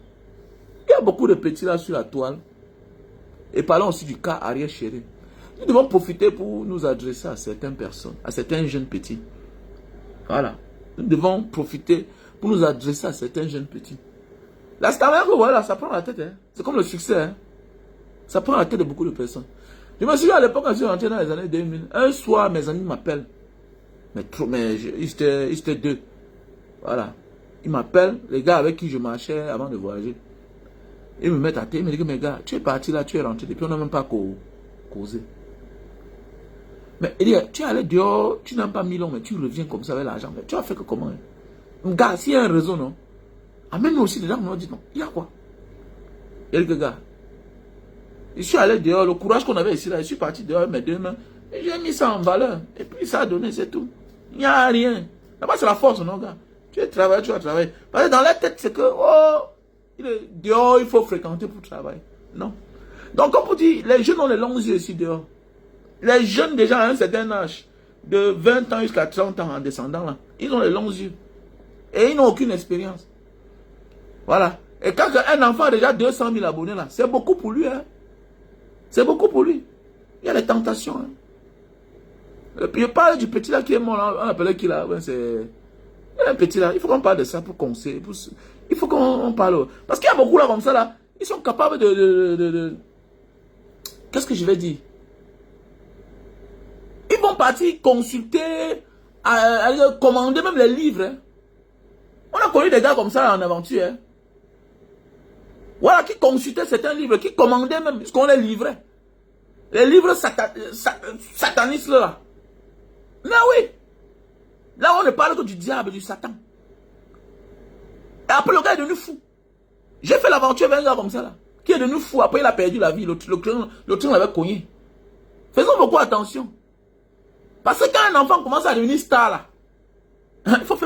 Il y a beaucoup de petits là sur la toile. Et parlons aussi du cas Ariel Chéri. Nous devons profiter pour nous adresser à certaines personnes, à certains jeunes petits. Voilà. Nous devons profiter pour nous adresser à certains jeunes petits. Là, c'est quand même, voilà, ça prend la tête. Hein. C'est comme le succès. Hein. Ça prend la tête de beaucoup de personnes. Je me souviens à l'époque, quand je suis rentré dans les années 2000, un soir, mes amis m'appellent. Ils étaient deux. Voilà. Ils m'appellent, les gars avec qui je marchais avant de voyager. Ils me mettent à terre, ils me disent, mais gars, tu es parti là, tu es rentré, depuis on n'a même pas causé. Mais il dit, tu es allé dehors, tu n'as pas mis long, mais tu reviens comme ça avec l'argent. Mais tu as fait que comment? Hein? Gars, s'il y a un réseau, non? Amène-nous aussi dedans, on dit non. Il y a quoi? Il y a quelques gars. Je suis allé dehors, le courage qu'on avait ici là, je suis parti dehors, mes deux mains, et j'ai mis ça en valeur. Et puis ça a donné, c'est tout. Il n'y a rien. Là-bas, c'est la force, non, gars? Tu vas travailler. Parce que dans la tête, c'est que, dehors, il faut fréquenter pour travailler. Non. Donc, comme vous dites, les jeunes ont les longs yeux ici dehors. Les jeunes, déjà à un certain âge, de 20 ans jusqu'à 30 ans en descendant là, ils ont les longs yeux. Et ils n'ont aucune expérience. Voilà. Et quand un enfant a déjà 200 000 abonnés là, c'est beaucoup pour lui. Hein. C'est beaucoup pour lui. Il y a les tentations. Hein. Et puis je parle du petit là qui est mort là, on appelait qui là, ouais, c'est... Il y a un petit là, il faut qu'on parle de ça pour conseiller. Il faut qu'on parle. Parce qu'il y a beaucoup là comme ça là, ils sont capables de... Qu'est-ce que je vais dire? Ils vont partir consulter, commander même les livres. Hein. On a connu des gars comme ça là, en aventure. Hein. Voilà, qui consultaient certains livres, qui commandaient même, ce qu'on les livrait. Les livres satanistes là. Mais oui. Là, on ne parle que du diable, du Satan. Et après, le gars est devenu fou. J'ai fait l'aventure avec un gars comme ça là. Qui est devenu fou. Après, il a perdu la vie. Le train l'avait cogné. Faisons beaucoup attention. Parce que quand un enfant commence à devenir star là, il faut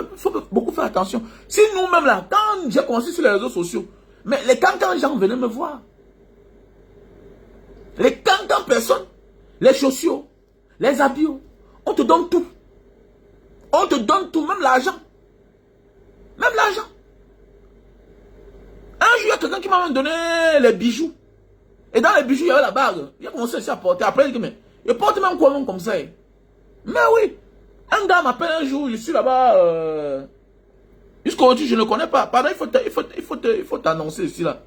beaucoup faire attention. Si nous-mêmes là, quand j'ai commencé sur les réseaux sociaux, mais les cancans gens venaient me voir. Les cancans personnes, les chaussures, les habits, on te donne tout. On te donne tout, même l'argent. Même l'argent. Un jour, il y a quelqu'un qui m'a donné les bijoux. Et dans les bijoux, il y avait la bague. Il a commencé à porter. Après, il dit, mais il porte même quoi comme ça. Mais oui. Un gars m'appelle un jour, je suis là-bas. Jusqu'aujourd'hui, je ne connais pas. Pardon, il faut t'annoncer ici là.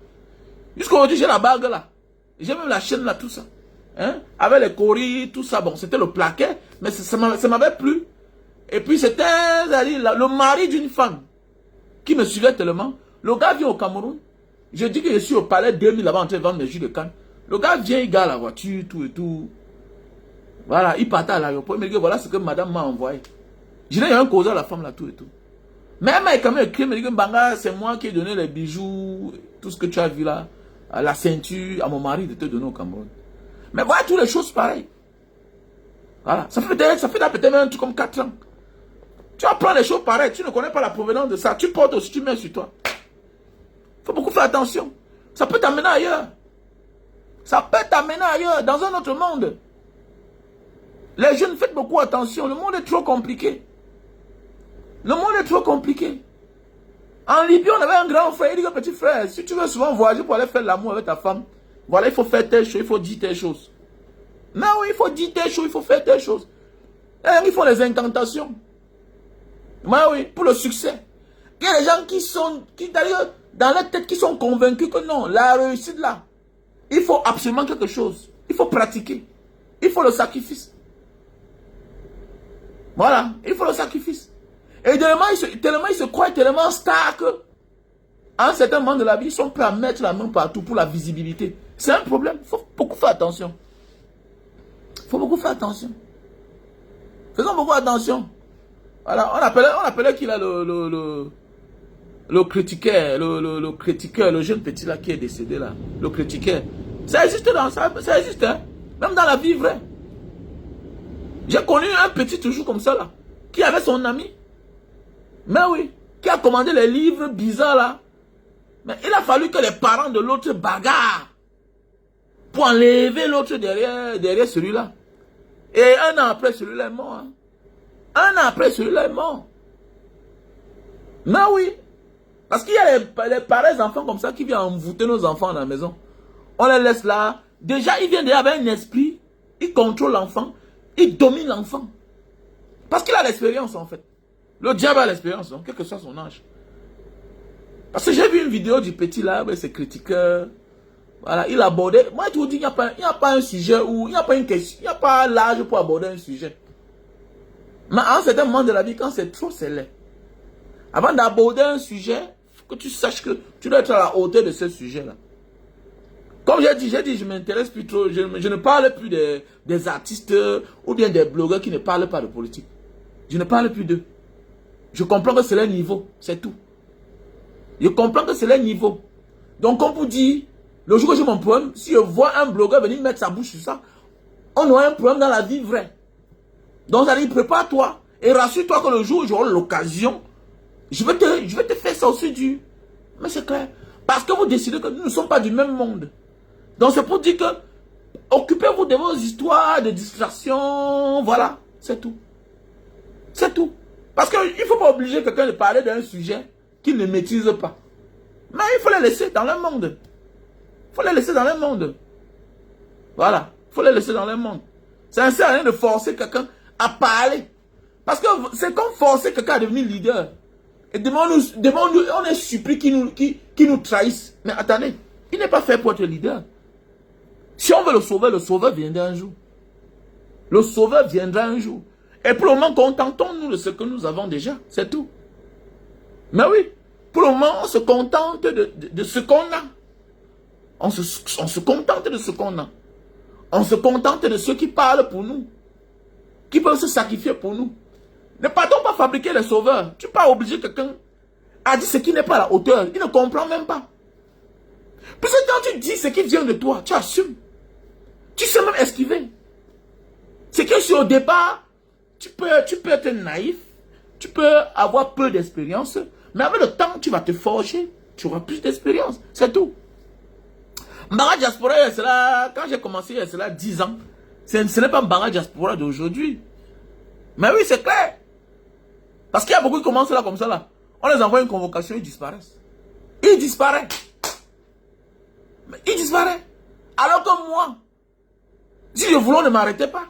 Jusqu'aujourd'hui, j'ai la bague là. J'ai même la chaîne là, tout ça. Hein? Avec les coris, tout ça. Bon, c'était le plaquet, mais ça m'avait plu. Et puis c'était le mari d'une femme qui me suivait tellement. Le gars vient au Cameroun. Je dis que je suis au palais 2000 là-bas en train de vendre mes jus de canne. Le gars vient, il gare la voiture, tout et tout. Voilà, il partait à l'aéroport. Il me dit que voilà ce que madame m'a envoyé. Je n'ai rien causé à la femme là, tout et tout. Mais elle m'a quand même écrit, il me dit que Banga, c'est moi qui ai donné les bijoux, tout ce que tu as vu là, à la ceinture, à mon mari de te donner au Cameroun. Mais voilà, toutes les choses pareilles. Voilà, ça fait peut-être un truc comme 4 ans. Tu apprends les choses pareilles, tu ne connais pas la provenance de ça, tu portes aussi, tu mets sur toi. Il faut beaucoup faire attention. Ça peut t'amener ailleurs. Ça peut t'amener ailleurs, dans un autre monde. Les jeunes, faites beaucoup attention, le monde est trop compliqué. Le monde est trop compliqué. En Libye, on avait un grand frère, il dit que petit frère, si tu veux souvent voyager pour aller faire l'amour avec ta femme, voilà, il faut faire telle chose, il faut dire telle chose. Non, oui, il faut dire telle chose, il faut faire telle chose. Et ils font les incantations. Mais oui, pour le succès. Il y a des gens qui sont, d'ailleurs, dans leur tête, qui sont convaincus que non, la réussite là, il faut absolument quelque chose. Il faut pratiquer. Il faut le sacrifice. Voilà, il faut le sacrifice. Et tellement ils se croient tellement stars que, à un certain moment de la vie, ils sont prêts à mettre la main partout pour la visibilité. C'est un problème. Il faut beaucoup faire attention. Il faut beaucoup faire attention. Faisons beaucoup attention. Voilà, on appelait qu'il a le critiqueur, le critiqueur, le jeune petit là qui est décédé là. Le critiqueur. Ça existe ça existe, hein. Même dans la vie vraie. J'ai connu un petit toujours comme ça là, qui avait son ami. Mais oui, qui a commandé les livres bizarres là. Mais il a fallu que les parents de l'autre bagarrent pour enlever l'autre derrière celui-là. Et un an après, celui-là est mort. Hein. Un an après, celui-là est mort. Mais oui. Parce qu'il y a les pareils enfants comme ça qui viennent envoûter nos enfants à la maison. On les laisse là. Déjà, ils viennent avec un esprit. Ils contrôlent l'enfant. Ils dominent l'enfant. Parce qu'il a l'expérience en fait. Le diable a l'expérience, hein, quel que soit son âge. Parce que j'ai vu une vidéo du petit là, avec ses critiqueurs. Voilà, il abordait. Moi, je vous dis, il n'y a pas un sujet où. Il n'y a pas une question. Il n'y a pas l'âge pour aborder un sujet. Mais à un certain moment de la vie, quand c'est trop, c'est laid. Avant d'aborder un sujet, il faut que tu saches que tu dois être à la hauteur de ce sujet-là. Comme j'ai dit, je ne m'intéresse plus trop. Je ne parle plus des artistes ou bien des blogueurs qui ne parlent pas de politique. Je ne parle plus d'eux. Je comprends que c'est leur niveau, c'est tout. Je comprends que c'est leur niveau. Donc, comme vous dites, le jour que j'ai mon problème, si je vois un blogueur venir mettre sa bouche sur ça, on aura un problème dans la vie vraie. Donc, ça dit, prépare-toi et rassure-toi que le jour où j'aurai l'occasion, je vais te faire ça aussi dur. Mais c'est clair. Parce que vous décidez que nous ne sommes pas du même monde. Donc, c'est pour dire que occupez-vous de vos histoires, de distractions, voilà, c'est tout. C'est tout. Parce qu'il ne faut pas obliger quelqu'un de parler d'un sujet qu'il ne maîtrise pas. Mais il faut les laisser dans le monde. Il faut les laisser dans le monde. Voilà. Il faut les laisser dans le monde. Ça ne sert à rien de forcer quelqu'un à parler. Parce que c'est comme forcer quelqu'un à devenir leader. Et demande-nous, on est surpris qu'il nous trahisse. Mais attendez, il n'est pas fait pour être leader. Si on veut le sauveur viendra un jour. Le sauveur viendra un jour. Et pour le moment, contentons-nous de ce que nous avons déjà. C'est tout. Mais oui, pour le moment, on se contente de ce qu'on a. On se contente de ce qu'on a. On se contente de ceux qui parlent pour nous. Qui peuvent se sacrifier pour nous. Ne partons pas fabriquer les sauveurs. Tu ne peux pas obliger quelqu'un à dire ce qui n'est pas à la hauteur. Il ne comprend même pas. Parce que quand tu dis ce qui vient de toi, tu assumes. Tu sais même esquiver. C'est que sur au départ, tu peux être naïf, tu peux avoir peu d'expérience, mais avec le temps, tu vas te forger, tu auras plus d'expérience, c'est tout. Mbara Diaspora, quand j'ai commencé, il y a cela 10 ans. Ce n'est pas Mbara Diaspora d'aujourd'hui. Mais oui, c'est clair. Parce qu'il y a beaucoup qui commencent là comme ça là. On les envoie une convocation, ils disparaissent. Ils disparaissent. Mais ils disparaissent. Alors que moi, si je voulais, on ne m'arrêtait pas.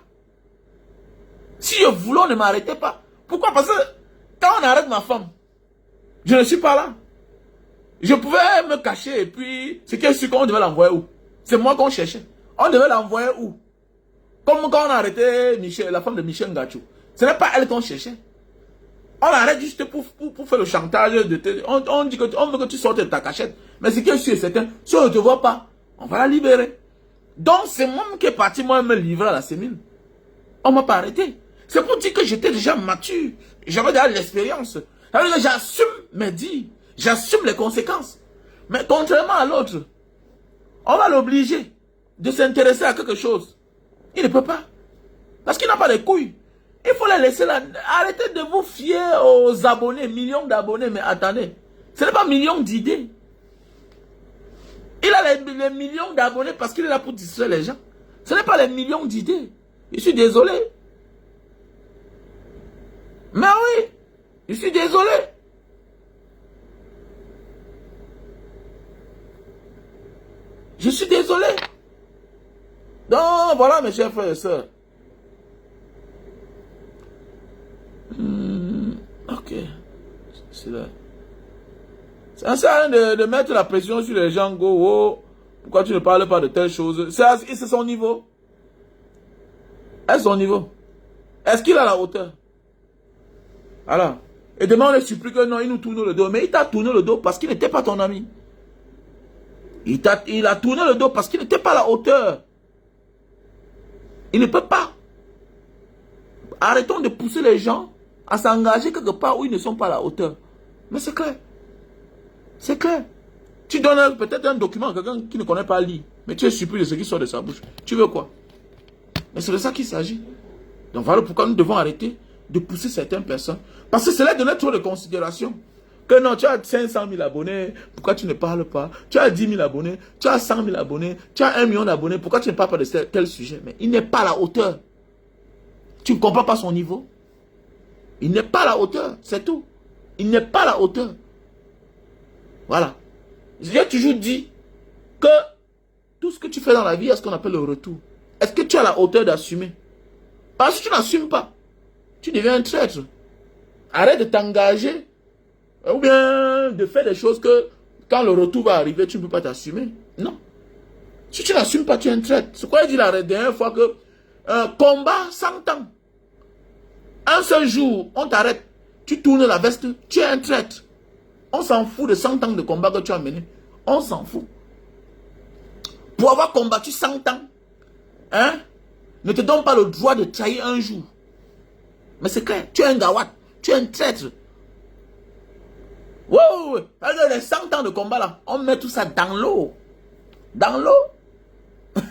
Si je voulais, on ne m'arrêtait pas. Pourquoi? Parce que quand on arrête ma femme, je ne suis pas là. Je pouvais me cacher et puis, c'est qu'elle sûr qu'on devait l'envoyer où? C'est moi qu'on cherchait. On devait l'envoyer où? Comme quand on a arrêté Michel, la femme de Michel Ngachou. Ce n'est pas elle qu'on cherchait. On l'arrête juste pour faire le chantage. On dit qu'on veut que tu sortes de ta cachette. Mais c'est qu'elle sûr et certain, si on ne te voit pas, on va la libérer. Donc c'est moi qui est parti, moi, me livrer à la sémine. On ne m'a pas arrêté. C'est pour dire que j'étais déjà mature. J'avais déjà l'expérience. J'assume mes dires. J'assume les conséquences. Mais contrairement à l'autre, on va l'obliger de s'intéresser à quelque chose. Il ne peut pas. Parce qu'il n'a pas de couilles. Il faut les laisser là. Arrêtez de vous fier aux abonnés, millions d'abonnés. Mais attendez, ce n'est pas millions d'idées. Il a les millions d'abonnés parce qu'il est là pour distraire les gens. Ce n'est pas les millions d'idées. Je suis désolé. Mais oui, je suis désolé. Je suis désolé. Donc, voilà mes chers frères et sœurs. Ok. C'est là. Ça sert à rien de mettre la pression sur les gens. Go, oh, pourquoi tu ne parles pas de telle chose? C'est son niveau. À son niveau. Est-ce qu'il a la hauteur? Alors. Et demain, on est surpris que non, il nous tourne le dos. Mais il t'a tourné le dos parce qu'il n'était pas ton ami. Il a tourné le dos parce qu'il n'était pas à la hauteur. Il ne peut pas. Arrêtons de pousser les gens à s'engager quelque part où ils ne sont pas à la hauteur. Mais c'est clair. C'est clair. Tu donnes peut-être un document à quelqu'un qui ne connaît pas lire. Mais tu es surpris de ce qui sort de sa bouche. Tu veux quoi? Mais c'est de ça qu'il s'agit. Donc voilà pourquoi nous devons arrêter de pousser certaines personnes. Parce que cela donne trop de considération. Que non, tu as 500 000 abonnés, pourquoi tu ne parles pas? Tu as 10 000 abonnés, tu as 100 000 abonnés, tu as 1 million d'abonnés, pourquoi tu ne parles pas de tel sujet? Mais il n'est pas à la hauteur. Tu ne comprends pas son niveau? Il n'est pas à la hauteur, c'est tout. Il n'est pas à la hauteur. Voilà. J'ai toujours dit que tout ce que tu fais dans la vie est ce qu'on appelle le retour. Est-ce que tu as la hauteur d'assumer? Parce que tu n'assumes pas. Tu deviens un traître. Arrête de t'engager. Ou bien de faire des choses que quand le retour va arriver, tu ne peux pas t'assumer. Non. Si tu n'assumes pas, tu es un traître. C'est quoi il dit la dernière fois que un combat 100 ans. Un seul jour, on t'arrête. Tu tournes la veste, tu es un traître. On s'en fout de 100 ans de combat que tu as mené. On s'en fout. Pour avoir combattu 100 ans, hein, ne te donne pas le droit de trahir un jour. Mais c'est clair, tu es un gawat, tu es un traître. Ouais. Les 100 ans de combat là, on met tout ça dans l'eau. Dans l'eau.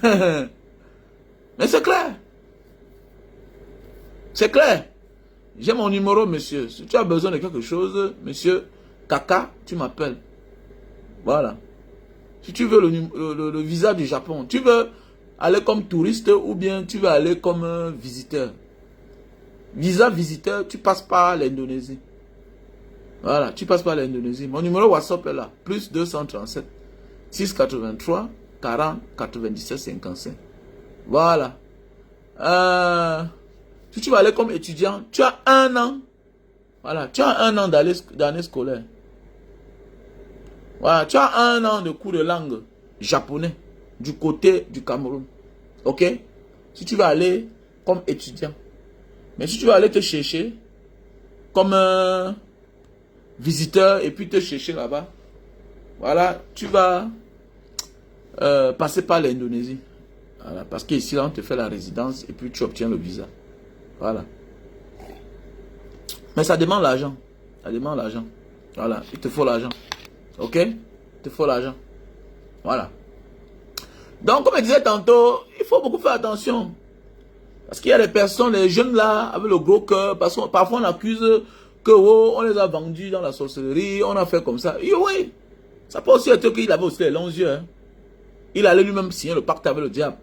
Mais c'est clair. C'est clair. J'ai mon numéro, monsieur. Si tu as besoin de quelque chose, monsieur Kaka, tu m'appelles. Voilà. Si tu veux le visa du Japon, tu veux aller comme touriste ou bien tu veux aller comme visiteur. Visa visiteur, tu passes par l'Indonésie. Voilà, tu passes par l'Indonésie. Mon numéro WhatsApp est là. Plus 237 683 40 97 55. Voilà. Si tu vas aller comme étudiant, tu as 1 an. Voilà, tu as 1 an d'année scolaire. Voilà, tu as 1 an de cours de langue japonais du côté du Cameroun. Ok? Si tu vas aller comme étudiant. Mais si tu vas aller te chercher comme visiteur et puis te chercher là-bas, voilà, tu vas passer par l'Indonésie. Voilà, parce qu'ici, là, on te fait la résidence et puis tu obtiens le visa. Voilà. Mais ça demande l'argent. Ça demande l'argent. Voilà, il te faut l'argent. Ok? Il te faut l'argent. Voilà. Donc, comme je disais tantôt, il faut beaucoup faire attention. Parce qu'il y a des personnes, les jeunes là, avec le gros cœur, parce que parfois on accuse que oh, on les a vendus dans la sorcellerie, on a fait comme ça. Et oui, ça peut aussi être qu'il avait aussi les longs yeux. Hein. Il allait lui-même signer le pacte avec le diable.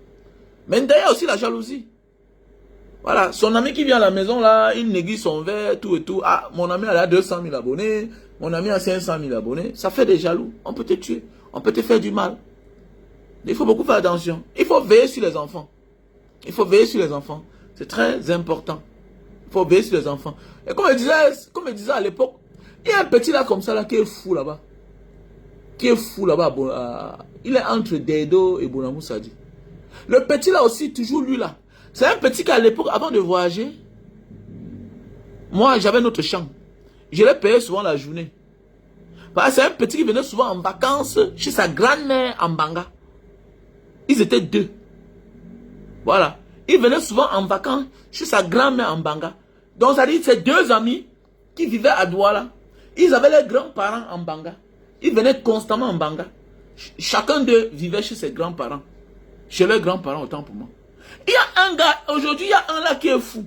Mais d'ailleurs aussi la jalousie. Voilà, son ami qui vient à la maison là, il néglige son verre, tout et tout. Ah, mon ami a 200 000 abonnés, mon ami a 500 000 abonnés. Ça fait des jaloux. On peut te tuer, on peut te faire du mal. Il faut beaucoup faire attention. Il faut veiller sur les enfants. Il faut veiller sur les enfants. C'est très important. Il faut veiller sur les enfants. Et comme je disais à l'époque, il y a un petit là comme ça là qui est fou là-bas. Qui est fou là-bas. Il est entre Dedo et Bonamou Sadi. Le petit là aussi, toujours lui là. C'est un petit qui à l'époque, avant de voyager, moi j'avais notre chambre. Je l'ai payé souvent la journée. C'est un petit qui venait souvent en vacances chez sa grand-mère en Banga. Ils étaient 2. Voilà. Il venait souvent en vacances chez sa grand-mère en Banga. Donc, ça dit, c'est 2 amis qui vivaient à Douala. Ils avaient leurs grands-parents en Banga. Ils venaient constamment en Banga. Chacun d'eux vivait chez ses grands-parents. Chez leurs grands-parents, autant pour moi. Il y a un gars, aujourd'hui, il y a un là qui est fou.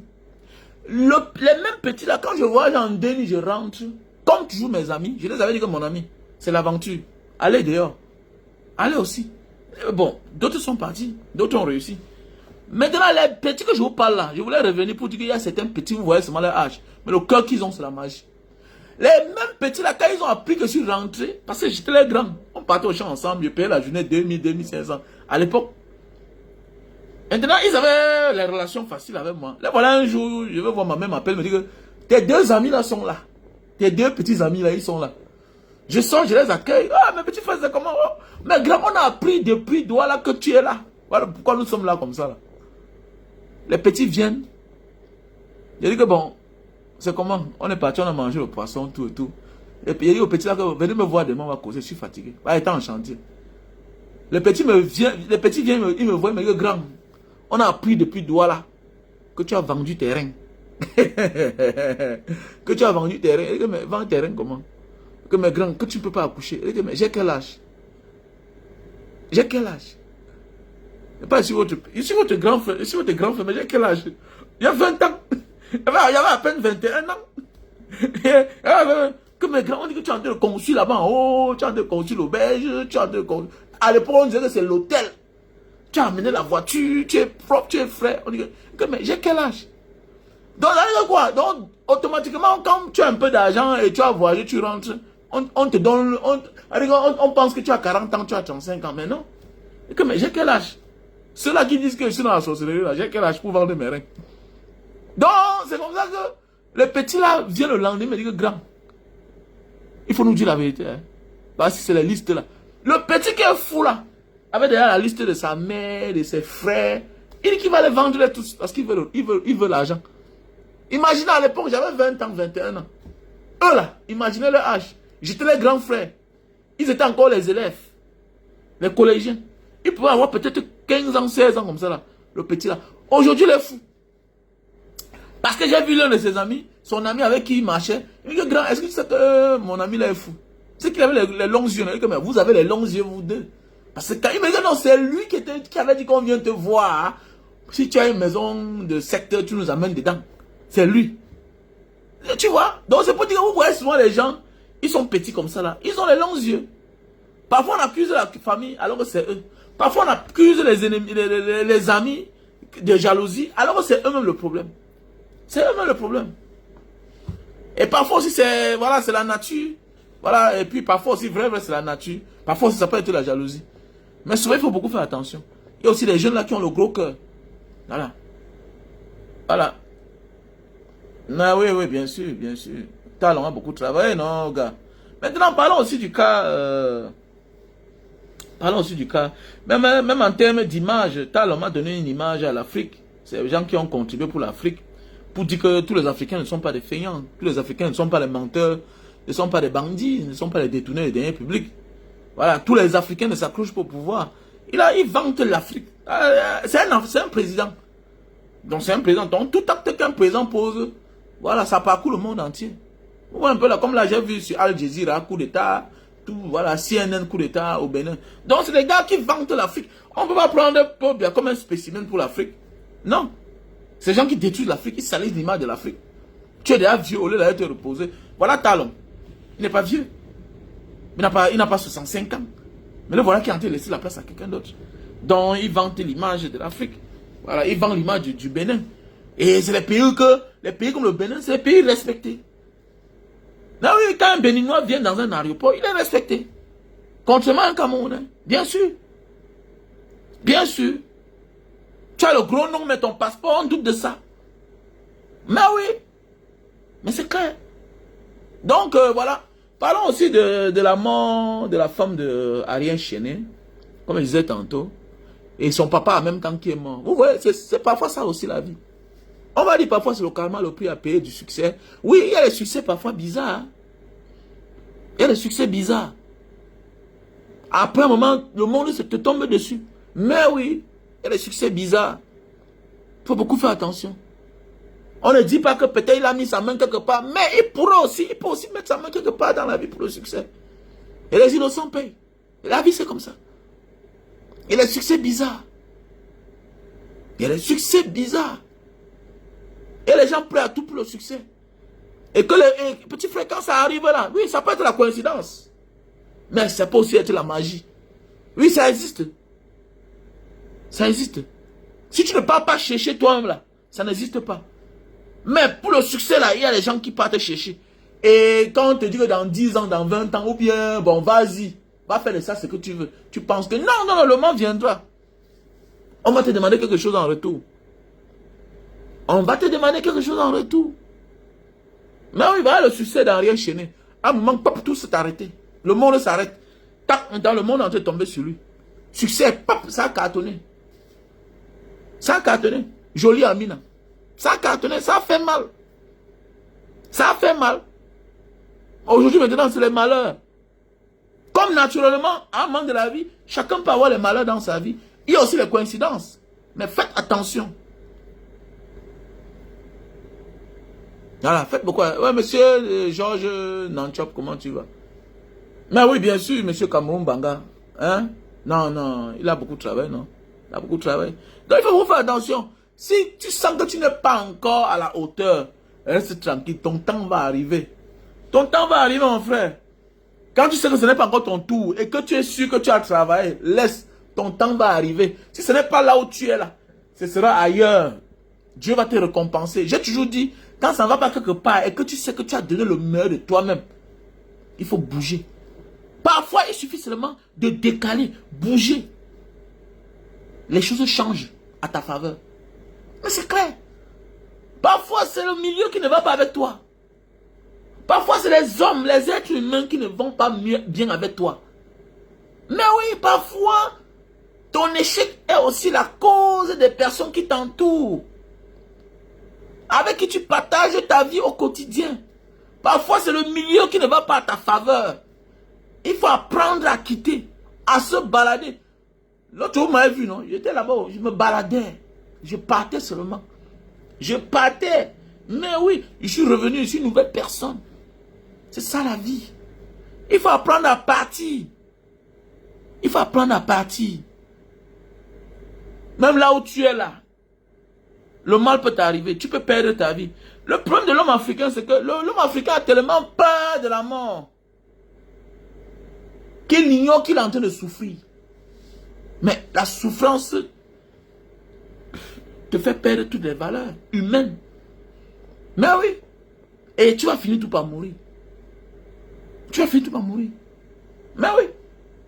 Les mêmes petits là, quand je voyage en Denis, je rentre. Comme toujours mes amis, je les avais dit que mon ami, c'est l'aventure. Allez dehors. Allez aussi. Bon, d'autres sont partis. D'autres ont réussi. Maintenant, les petits que je vous parle là, je voulais revenir pour dire qu'il y a certains petits, vous voyez seulement leur âge. Mais le cœur qu'ils ont, c'est la magie. Les mêmes petits là, quand ils ont appris que je suis rentré, parce que j'étais les grands, on partait au champ ensemble, je payais la journée 2000, 2500 à l'époque. Maintenant, ils avaient les relations faciles avec moi. Là, voilà, un jour, je vais voir ma mère m'appelle, me dit que tes 2 amis là sont là. Tes 2 petits amis là, ils sont là. Je sors, je les accueille. Ah, mes petits frères, c'est comment? Oh, mais grand, on a appris depuis Douala que tu es là. Voilà pourquoi nous sommes là comme ça là. Les petits viennent. Il dit que bon, c'est comment? On est parti, on a mangé le poisson, tout et tout. Et puis il dit au petit là que venez me voir demain, on va causer, je suis fatigué. Il était en chantier. Les petits viennent, ils me voient, ils me disent grand, on a appris depuis Douala que tu as vendu terrain. Que tu as vendu terrain. Il dit mais vends terrain comment? Que mes grands, que tu ne peux pas accoucher. Il dit mais j'ai quel âge? J'ai quel âge? Pas ici votre grand frère, mais j'ai quel âge? Il y a 20 ans. Il y avait à peine 21 ans. Que mes grands, on dit que tu es en train de construire là-bas en haut, tu es en train de construire l'auberge, tu es en train de construire. À l'époque, on disait que c'est l'hôtel. Tu as amené la voiture, tu es propre, tu es frais. On dit que mais j'ai quel âge? Donc, quoi? Donc, automatiquement, quand tu as un peu d'argent et tu as voyagé, tu rentres, on te donne, on pense que tu as 40 ans, tu as 35 ans, mais non. Et que mais j'ai quel âge? Ceux-là qui disent que je suis dans la sorcellerie, j'ai quel âge pour vendre mes reins? Donc, c'est comme ça que le petit là vient le lendemain et me dit que grand, il faut nous dire la vérité. Hein. Parce que c'est la liste là. Le petit qui est fou là, avec derrière la liste de sa mère, de ses frères, il dit qu'il va les vendre les tous parce qu'il veut l'argent. Imaginez à l'époque, j'avais 20 ans, 21 ans. Eux là, imaginez leur âge. J'étais les grands frères. Ils étaient encore les élèves, les collégiens. Ils pouvaient avoir peut-être 15 ans, 16 ans comme ça là. Le petit là. Aujourd'hui, il est fou. Parce que j'ai vu l'un de ses amis, son ami avec qui il marchait. Il dit, grand, est-ce que tu sais que mon ami là est fou? C'est qu'il avait les longs yeux. Il dit, mais vous avez les longs yeux, vous deux. Parce que quand il me dit, non, c'est lui qui avait dit qu'on vient te voir. Si tu as une maison de secteur, tu nous amènes dedans. C'est lui. Tu vois? Donc c'est pour dire que vous voyez souvent les gens, ils sont petits comme ça là. Ils ont les longs yeux. Parfois on accuse la famille alors que c'est eux. Parfois on accuse les ennemis, les amis de jalousie alors que c'est eux-mêmes le problème. C'est eux-mêmes le problème. Et parfois aussi c'est voilà, c'est la nature. Voilà, et puis parfois aussi vrai c'est la nature. Parfois aussi ça peut être la jalousie. Mais souvent il faut beaucoup faire attention. Il y a aussi les jeunes là qui ont le gros cœur. Voilà. Voilà. Ah oui, oui, bien sûr, bien sûr. Talon a beaucoup travaillé, non, gars. Maintenant, parlons aussi du cas. Parlons aussi du cas. Même en termes d'image, Talon a donné une image à l'Afrique. C'est les gens qui ont contribué pour l'Afrique. Pour dire que tous les Africains ne sont pas des feignants. Tous les Africains ne sont pas des menteurs. Ne sont pas des bandits. Ne sont pas les détourneurs des deniers publics. Voilà, tous les Africains ne s'accrochent pas au pouvoir. Il vante l'Afrique. C'est un président. Donc c'est un président. Donc tout acte qu'un président pose. Voilà, ça parcourt le monde entier. Vous voyez un peu là, comme là j'ai vu sur Al Jazeera, coup d'État, tout, voilà, CNN, coup d'État au Bénin. Donc c'est les gars qui vantent l'Afrique. On ne peut pas prendre un peuple comme un spécimen pour l'Afrique. Non. Ces gens qui détruisent l'Afrique, ils salissent l'image de l'Afrique. Tu es déjà vieux, au lieu d'aller te reposer. Voilà Talon. Il n'est pas vieux. Il n'a pas 65 ans. Mais le voilà qui est en train de laisser la place à quelqu'un d'autre. Donc il vante l'image de l'Afrique. Voilà, il vend l'image du Bénin. Et c'est les pays comme le Bénin, c'est les pays respectés. Là, oui, quand un Béninois vient dans un aéroport, il est respecté. Contrairement à un Camerounais, bien sûr. Bien sûr. Tu as le gros nom, mais ton passeport, on doute de ça. Mais oui. Mais c'est clair. Donc, voilà. Parlons aussi de la mort de la femme de Ariel Chéné, comme je disais tantôt. Et son papa en même temps qui est mort. Vous voyez, c'est parfois ça aussi la vie. On va dire parfois c'est le karma, le prix à payer du succès. Oui, il y a des succès parfois bizarres. Hein? Il y a des succès bizarres. Après un moment, le monde se te tombe dessus. Mais oui, il y a des succès bizarres. Il faut beaucoup faire attention. On ne dit pas que peut-être il a mis sa main quelque part, mais il peut aussi mettre sa main quelque part dans la vie pour le succès. Et les innocents payent. Et la vie c'est comme ça. Il y a des succès bizarres. Il y a des succès bizarres. Et les gens prêtent à tout pour le succès. Et que les petits frères, quand ça arrive là, oui, ça peut être la coïncidence. Mais ça peut aussi être la magie. Oui, ça existe. Ça existe. Si tu ne pars pas chercher toi-même là, ça n'existe pas. Mais pour le succès là, il y a des gens qui partent chercher. Et quand on te dit que dans 10 ans, dans 20 ans, ou bien, bon, vas-y, va faire de ça ce que tu veux. Tu penses que non, le moment viendra. On va te demander quelque chose en retour. On va te demander quelque chose en retour. Mais oui, voilà le succès d'Ariel Chéné. À un moment, pop, tout s'est arrêté. Le monde s'arrête. Dans le monde entier tombé sur lui. Succès, pop, ça a cartonné. Ça a cartonné. Jolie Amina. Ça a cartonné, ça a fait mal. Ça a fait mal. Aujourd'hui, maintenant, c'est les malheurs. Comme naturellement, à un moment de la vie, chacun peut avoir les malheurs dans sa vie. Il y a aussi les coïncidences. Mais faites attention. Voilà, faites beaucoup. Ouais, monsieur Georges Nanchop, comment tu vas? Mais oui, bien sûr, monsieur Cameroun Banga. Hein? Non, non, il a beaucoup de travail, non? Il a beaucoup de travail. Donc, il faut vous faire attention. Si tu sens que tu n'es pas encore à la hauteur, reste tranquille, ton temps va arriver. Ton temps va arriver, mon frère. Quand tu sais que ce n'est pas encore ton tour et que tu es sûr que tu as travaillé, laisse, ton temps va arriver. Si ce n'est pas là où tu es là, ce sera ailleurs. Dieu va te récompenser. J'ai toujours dit, quand ça ne va pas quelque part et que tu sais que tu as donné le meilleur de toi-même, il faut bouger. Parfois, il suffit seulement de décaler, bouger. Les choses changent à ta faveur. Mais c'est clair. Parfois, c'est le milieu qui ne va pas avec toi. Parfois, c'est les hommes, les êtres humains qui ne vont pas bien avec toi. Mais oui, parfois, ton échec est aussi la cause des personnes qui t'entourent. Avec qui tu partages ta vie au quotidien. Parfois, c'est le milieu qui ne va pas à ta faveur. Il faut apprendre à quitter, à se balader. L'autre jour, vous m'avez vu, non? J'étais là-bas, je me baladais. Je partais seulement. Je partais. Mais oui, je suis revenu, je suis une nouvelle personne. C'est ça la vie. Il faut apprendre à partir. Il faut apprendre à partir. Même là où tu es là, le mal peut t'arriver. Tu peux perdre ta vie. Le problème de l'homme africain, c'est que l'homme africain a tellement peur de la mort qu'il ignore qu'il est en train de souffrir. Mais la souffrance te fait perdre toutes les valeurs humaines. Mais oui. Et tu vas finir tout par mourir. Tu vas finir tout par mourir. Mais oui.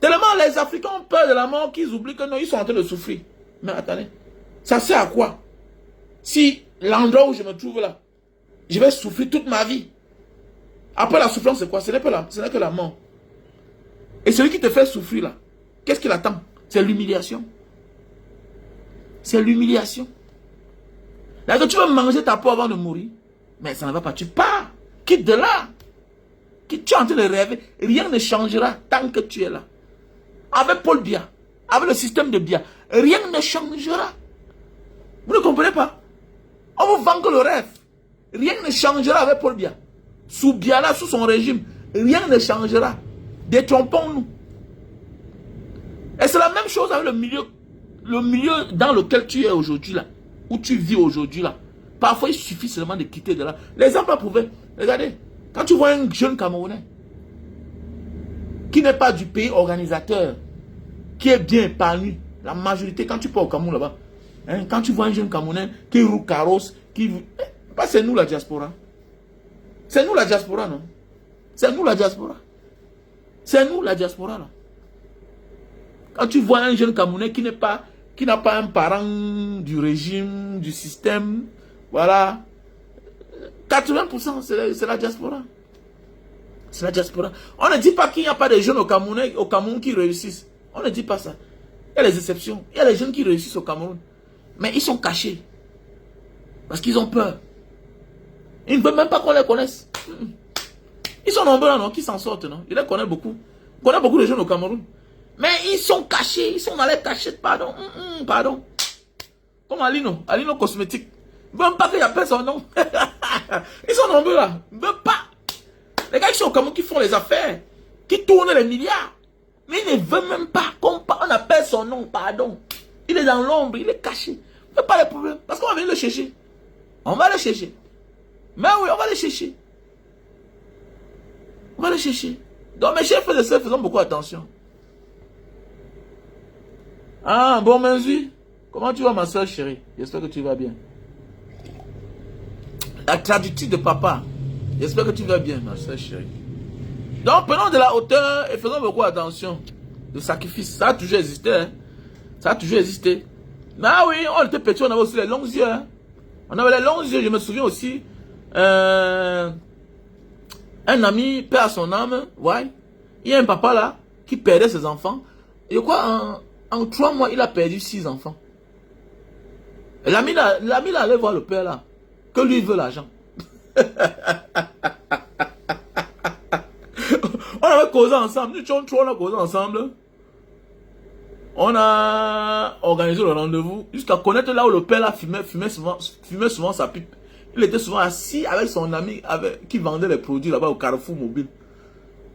Tellement les Africains ont peur de la mort qu'ils oublient que non, ils sont en train de souffrir. Mais attendez. Ça sert à quoi? Si l'endroit où je me trouve là, je vais souffrir toute ma vie. Après la souffrance, c'est quoi? Ce n'est que la mort. Et celui qui te fait souffrir là, qu'est-ce qu'il attend? C'est l'humiliation. C'est l'humiliation. Là que tu veux manger ta peau avant de mourir, mais ça ne va pas. Tu pars. Quitte de là. Tu es en train de rêver. Rien ne changera tant que tu es là. Avec Paul Biya, avec le système de Biya, rien ne changera. Vous ne comprenez pas? On vous vend que le rêve. Rien ne changera avec Paul Biya. Sous Biya là, sous son régime, rien ne changera. Détrompons-nous. Et c'est la même chose avec le milieu dans lequel tu es aujourd'hui là, où tu vis aujourd'hui là. Parfois, il suffit seulement de quitter de là. L'exemple a prouvé. Regardez, quand tu vois un jeune Camerounais qui n'est pas du pays organisateur, qui est bien épargné, la majorité, quand tu pars au Cameroun là-bas, hein, quand tu vois un jeune Camerounais qui roule carrosse, c'est nous la diaspora. C'est nous la diaspora, non? C'est nous la diaspora. C'est nous la diaspora là. Quand tu vois un jeune Camerounais qui n'a pas un parent du régime, du système, voilà, 80% c'est la diaspora. C'est la diaspora. On ne dit pas qu'il n'y a pas de jeunes au Cameroun qui réussissent. On ne dit pas ça. Il y a les exceptions. Il y a les jeunes qui réussissent au Cameroun. Mais ils sont cachés. Parce qu'ils ont peur. Ils ne veulent même pas qu'on les connaisse. Ils sont nombreux là, non, qui s'en sortent, non? Je les connais beaucoup. Je connais beaucoup de jeunes au Cameroun. Mais ils sont cachés. Ils sont dans les cachettes, pardon. Pardon. Comme Alino Cosmétique. Ils ne veulent même pas qu'il appelle son nom. Ils sont nombreux là. Ils ne veulent pas. Les gars qui sont au Cameroun, qui font les affaires, qui tournent les milliards. Mais ils ne veulent même pas qu'on appelle son nom, pardon. Il est dans l'ombre, il est caché. Il n'y a pas de problème. Parce qu'on va venir le chercher. On va le chercher. Mais oui, on va le chercher. On va le chercher. Donc mes chers frères et sœurs, faisons beaucoup attention. Ah, bon, Menzi. Comment tu vas, ma soeur chérie? J'espère que tu vas bien. La traductrice de papa. J'espère que tu vas bien, ma soeur chérie. Donc, prenons de la hauteur et faisons beaucoup attention. Le sacrifice, ça a toujours existé. Hein? Ça a toujours existé. Mais ah oui, on était petits, on avait aussi les longs yeux. Hein? On avait les longs yeux, je me souviens aussi. Un ami, paix à son âme, ouais. Il y a un papa là, qui perdait ses enfants. Et quoi, en 3 mois, il a perdu 6 enfants. L'ami là, allait voir le père là. Que lui il veut l'argent. On avait causé ensemble. Nous, on a causé ensemble. On a organisé le rendez-vous jusqu'à connaître là où le père là fumait souvent sa pipe. Il était souvent assis avec son ami qui vendait les produits là-bas au Carrefour Mobile.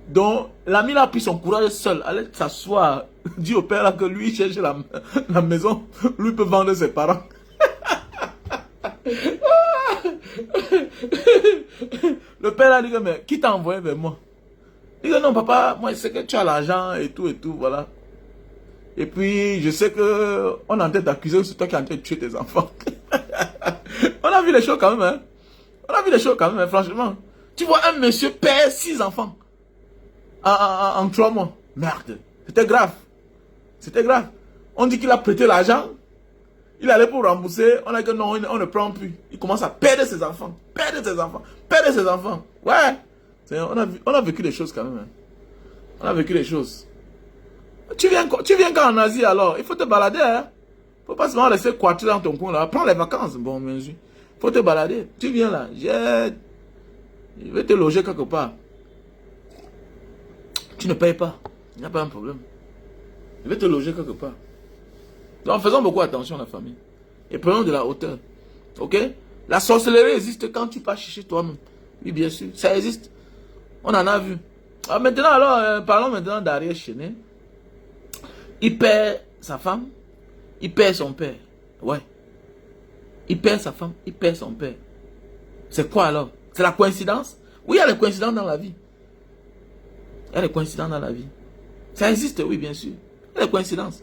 Donc, l'ami là a pris son courage seul, allait s'asseoir, dit au père là que lui cherche la maison, lui peut vendre ses parents. Le père là dit que, mais qui t'a envoyé vers moi? Il dit que non papa, moi je sais que tu as l'argent et tout, voilà. Et puis, je sais que on est en train d'accuser, c'est toi qui es en train de tuer tes enfants. On a vu les choses quand même, hein. On a vu les choses quand même, hein, franchement. Tu vois un monsieur perd 6 enfants en 3 mois. Merde. C'était grave. C'était grave. On dit qu'il a prêté l'argent. Il allait pour rembourser. On a dit que non, on ne prend plus. Il commence à perdre ses enfants. Perdre ses enfants. Perdre ses enfants. Ouais. On a vécu des choses quand même, hein. On a vécu des choses. Tu viens quand en Asie alors, il faut te balader, hein. Faut pas seulement rester coincé dans ton coin là. Prends les vacances, bon, bien sûr. Faut te balader. Tu viens là, je vais te loger quelque part. Tu ne payes pas, il n'y a pas un problème. Je vais te loger quelque part. Donc faisons beaucoup attention à la famille. Et prenons de la hauteur. Ok? La sorcellerie existe quand tu pars chercher toi-même. Oui, bien sûr, ça existe. On en a vu. Alors maintenant, parlons maintenant d'Ariel Chenet. Il perd sa femme, il perd son père. Ouais. Il perd sa femme, il perd son père. C'est quoi alors? C'est la coïncidence? Oui, il y a des coïncidences dans la vie. Il y a des coïncidences dans la vie. Ça existe, oui, bien sûr. Il y a des coïncidences.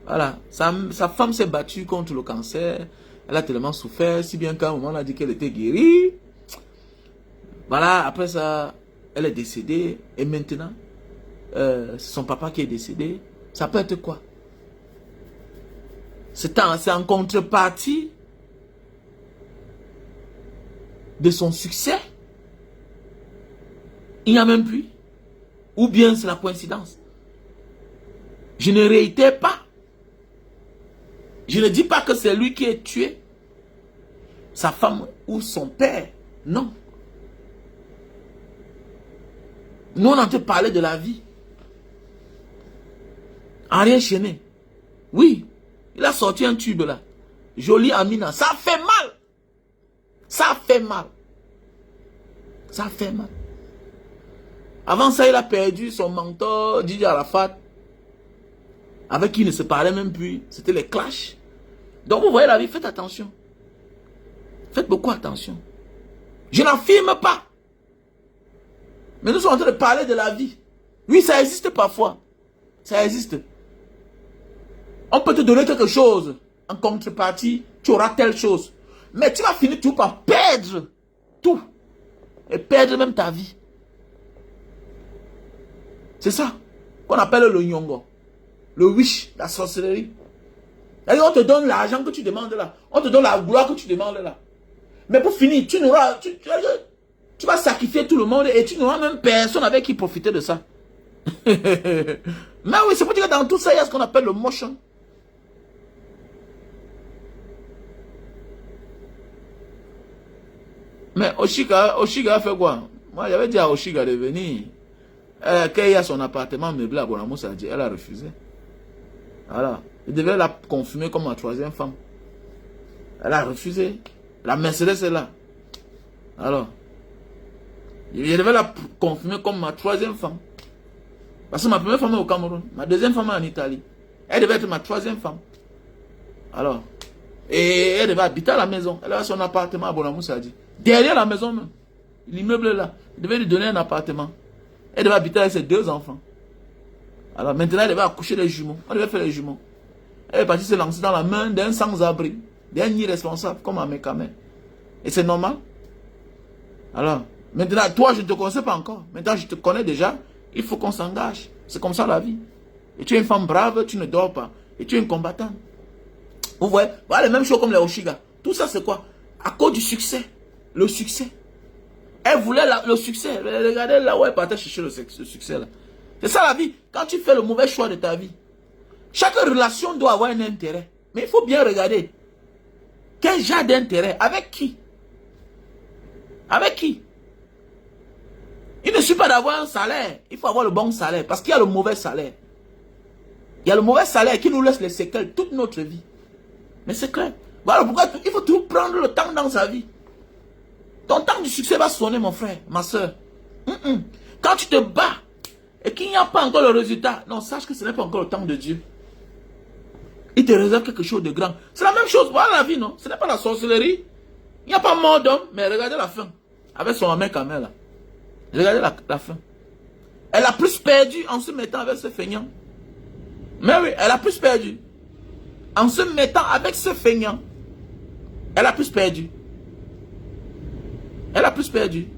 Voilà. Sa femme s'est battue contre le cancer. Elle a tellement souffert, si bien qu'à un moment, on a dit qu'elle était guérie. Voilà, après ça, elle est décédée. Et maintenant, c'est son papa qui est décédé. Ça peut être quoi? C'est en contrepartie de son succès. Il n'y a même plus. Ou bien c'est la coïncidence. Je ne réitère pas. Je ne dis pas que c'est lui qui a tué sa femme ou son père. Non. Nous, on entend parler de la vie. Ariel Chenet. Oui. Il a sorti un tube là. Jolie Amina. Ça fait mal. Ça fait mal. Ça fait mal. Avant ça, il a perdu son mentor, Didier Arafat, avec qui il ne se parlait même plus. C'était les clashs. Donc vous voyez la vie, faites attention. Faites beaucoup attention. Je n'affirme pas. Mais nous sommes en train de parler de la vie. Oui, ça existe parfois. Ça existe. On peut te donner quelque chose. En contrepartie, tu auras telle chose. Mais tu vas finir tout par perdre tout. Et perdre même ta vie. C'est ça qu'on appelle le nyongo. Le wish, la sorcellerie. On te donne l'argent que tu demandes là. On te donne la gloire que tu demandes là. Mais pour finir, tu vas sacrifier tout le monde et tu n'auras même personne avec qui profiter de ça. Mais oui, c'est pour dire que dans tout ça, il y a ce qu'on appelle le motion. Mais Oshiga a fait quoi? Moi, j'avais dit à Oshiga de venir. Quand il y a son appartement meublé à Bonamoussa, elle a refusé. Voilà. Il devait la confirmer comme ma 3e femme. Elle a refusé. La Mercedes est là. Alors, il devait la confirmer comme ma 3e femme. Parce que ma première femme est au Cameroun. Ma 2e femme est en Italie. Elle devait être ma 3e femme. Alors, et elle devait habiter à la maison. Elle a son appartement à Bonamoussa. Derrière la maison même. L'immeuble est là. Il devait lui donner un appartement. Elle devait habiter avec ses 2 enfants. Alors maintenant, elle devait accoucher les jumeaux. On devait faire les jumeaux. Elle est partie se lancer dans la main d'un sans-abri, d'un irresponsable comme Amekame. Et c'est normal. Alors, maintenant, toi, je ne te connais pas encore. Maintenant, je te connais déjà. Il faut qu'on s'engage. C'est comme ça la vie. Et tu es une femme brave, tu ne dors pas. Et tu es une combattante. Vous voyez, voilà les mêmes choses comme les Oshiga. Tout ça, c'est quoi? À cause du succès. Le succès. Elle voulait le succès. Regardez là où elle partait chercher le succès là. C'est ça la vie. Quand tu fais le mauvais choix de ta vie, chaque relation doit avoir un intérêt. Mais il faut bien regarder. Quel genre d'intérêt? Avec qui? Avec qui? Il ne suffit pas d'avoir un salaire. Il faut avoir le bon salaire. Parce qu'il y a le mauvais salaire. Il y a le mauvais salaire qui nous laisse les séquelles toute notre vie. Mais c'est clair. Voilà pourquoi il faut toujours prendre le temps dans sa vie. Ton temps du succès va sonner, mon frère, ma soeur. Quand tu te bats et qu'il n'y a pas encore le résultat, non, sache que ce n'est pas encore le temps de Dieu. Il te réserve quelque chose de grand. C'est la même chose. Voilà la vie, non? Ce n'est pas la sorcellerie. Il n'y a pas mort d'homme, mais regardez la fin. Avec son amère Kamel, là. Regardez la fin. Elle a plus perdu en se mettant avec ce feignant. Mais oui, elle a plus perdu. En se mettant avec ce feignant. Elle a plus perdu. Elle a plus perdu.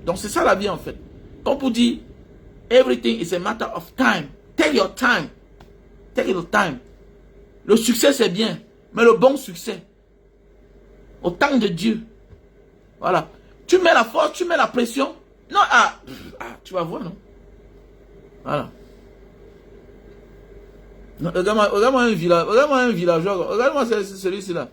Donc c'est ça la vie en fait. Comme pour dire, everything is a matter of time. Take your time. Take your time. Le succès c'est bien, mais le bon succès, au temps de Dieu. Voilà. Tu mets la force, tu mets la pression. Non, tu vas voir, non? Voilà. Regarde-moi un villageois. Regarde-moi celui-ci là.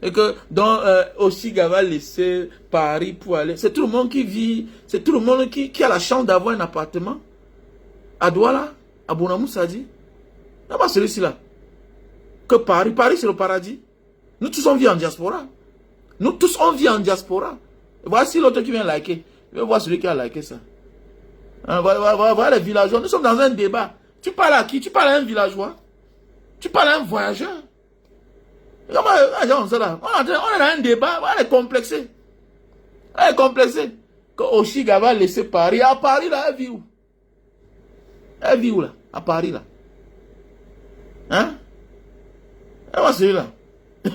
Et que dans Oshiga va laisser Paris pour aller. C'est tout le monde qui vit. C'est tout le monde qui a la chance d'avoir un appartement. À Douala, à Bonamou, ça dit. Regarde-moi celui-ci là. Que Paris c'est le paradis. Nous tous on vit en diaspora. Nous tous on vit en diaspora. Voici l'autre qui vient liker. Je vais voir celui qui a liké ça. Voilà les villageois. Nous sommes dans un débat. Tu parles à qui? Tu parles à un villageois? Tu parles à un voyageur? On est dans un débat. On est complexé. On est complexé. Quand Oshiga va laisser Paris. À Paris là, elle vit où? Elle vit où là? À Paris là. Hein? Elle va celui-là. On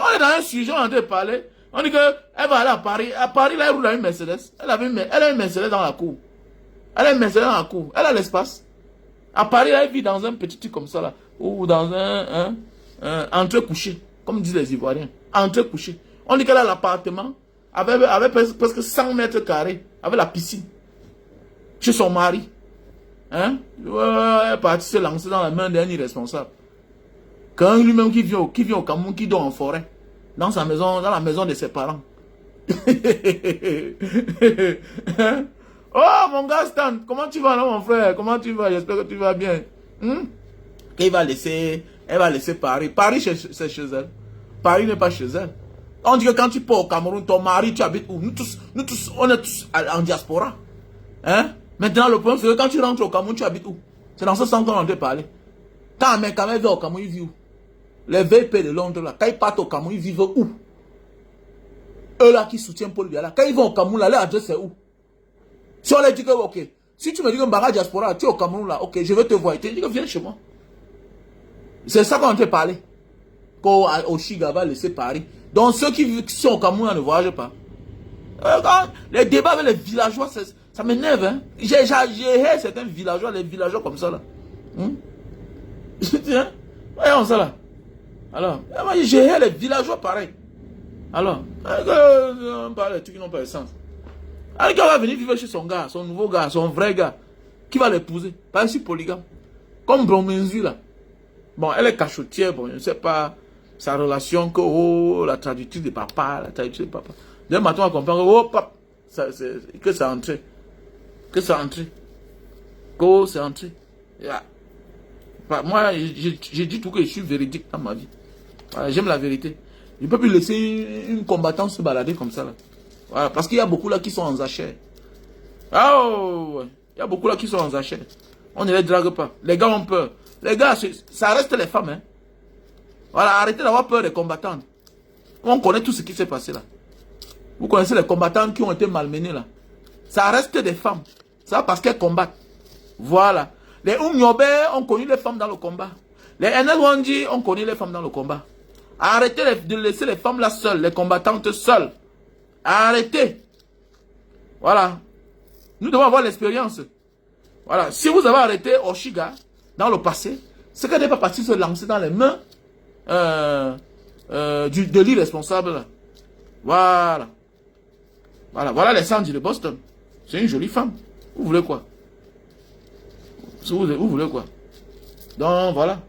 est dans un sujet, on est en train de parler. On dit qu'elle va aller à Paris. À Paris, là, elle roule dans une Mercedes. Elle a une Mercedes dans la cour. Elle a une Mercedes dans la cour. Elle a l'espace. À Paris, là, elle vit dans un petit truc comme ça, là. Ou dans un entre-couché. Comme disent les Ivoiriens. Entre-couché. On dit qu'elle a l'appartement. Avec presque 100 mètres carrés. Avec la piscine. Chez son mari. Hein? Elle est partie se lancer dans la main d'un irresponsable. Quand lui-même qui vient au Cameroun, qui dort en forêt, dans sa maison, dans la maison de ses parents. Oh mon gars Stan, comment tu vas là mon frère? Comment tu vas? J'espère que tu vas bien. Elle va laisser Paris. Paris c'est chez elle. Paris n'est pas chez elle. On dit que quand tu pars au Cameroun, ton mari, tu habites où? Nous tous, on est tous en diaspora. Hein? Maintenant, le problème, c'est que quand tu rentres au Cameroun, tu habites où? C'est dans ce sens qu'on en train de parler. Quand un mec va au Cameroun, il vit où? Les VP de Londres, là, quand ils partent au Cameroun, ils vivent où? Eux là qui soutiennent Paul Biya, là, quand ils vont au Cameroun, là, leur adresse c'est où? Si on leur dit que, ok, si tu me dis que Mbara Diaspora, tu es au Cameroun, là, ok, je vais te voir. Tu dis que viens chez moi. C'est ça qu'on en train de parler. Quand Oshiga va laisser Paris. Donc ceux qui sont au Cameroun, là, ne voyagent pas. Les débats avec les villageois, ça m'énerve, hein. J'ai certains villageois, les villageois comme ça, là. Tiens, voyons ça, là. Alors, j'ai les villageois pareil. Alors, on parle de trucs qui n'ont pas de sens. Alors, il va venir vivre chez son gars, son nouveau gars, son vrai gars, qui va l'épouser. Pas ainsi polygame. Comme Bromenzu, là. Bon, elle est cachotière, bon, je ne sais pas sa relation que, oh, la traductrice de papa, la traductrice de papa. D'un matin, on comprend que, oh, papa, que c'est entré. Que c'est entré. Que c'est entré. Yeah. Moi, j'ai dit tout que je suis véridique dans ma vie. Voilà, j'aime la vérité. Je ne peux plus laisser une combattante se balader comme ça. Là. Voilà, parce qu'il y a beaucoup là qui sont en zachère. Ah oh, ouais. Il y a beaucoup là qui sont en zachère. On ne les drague pas. Les gars ont peur. Les gars, ça reste les femmes. Hein. Voilà, arrêtez d'avoir peur des combattantes. On connaît tout ce qui s'est passé là. Vous connaissez les combattantes qui ont été malmenées là. Ça reste des femmes. Ça parce qu'elles combattent. Voilà. Les Oumniobe ont connu les femmes dans le combat. Les Enelwandi ont connu les femmes dans le combat. Arrêtez de laisser les femmes là seules, les combattantes seules. Arrêtez. Voilà. Nous devons avoir l'expérience. Voilà. Si vous avez arrêté Oshiga dans le passé, c'est qu'elle n'est pas partie se lancer dans les mains de l'irresponsable. Voilà. Voilà les Sandy de Boston. C'est une jolie femme. Vous voulez quoi? Vous voulez quoi? Donc voilà.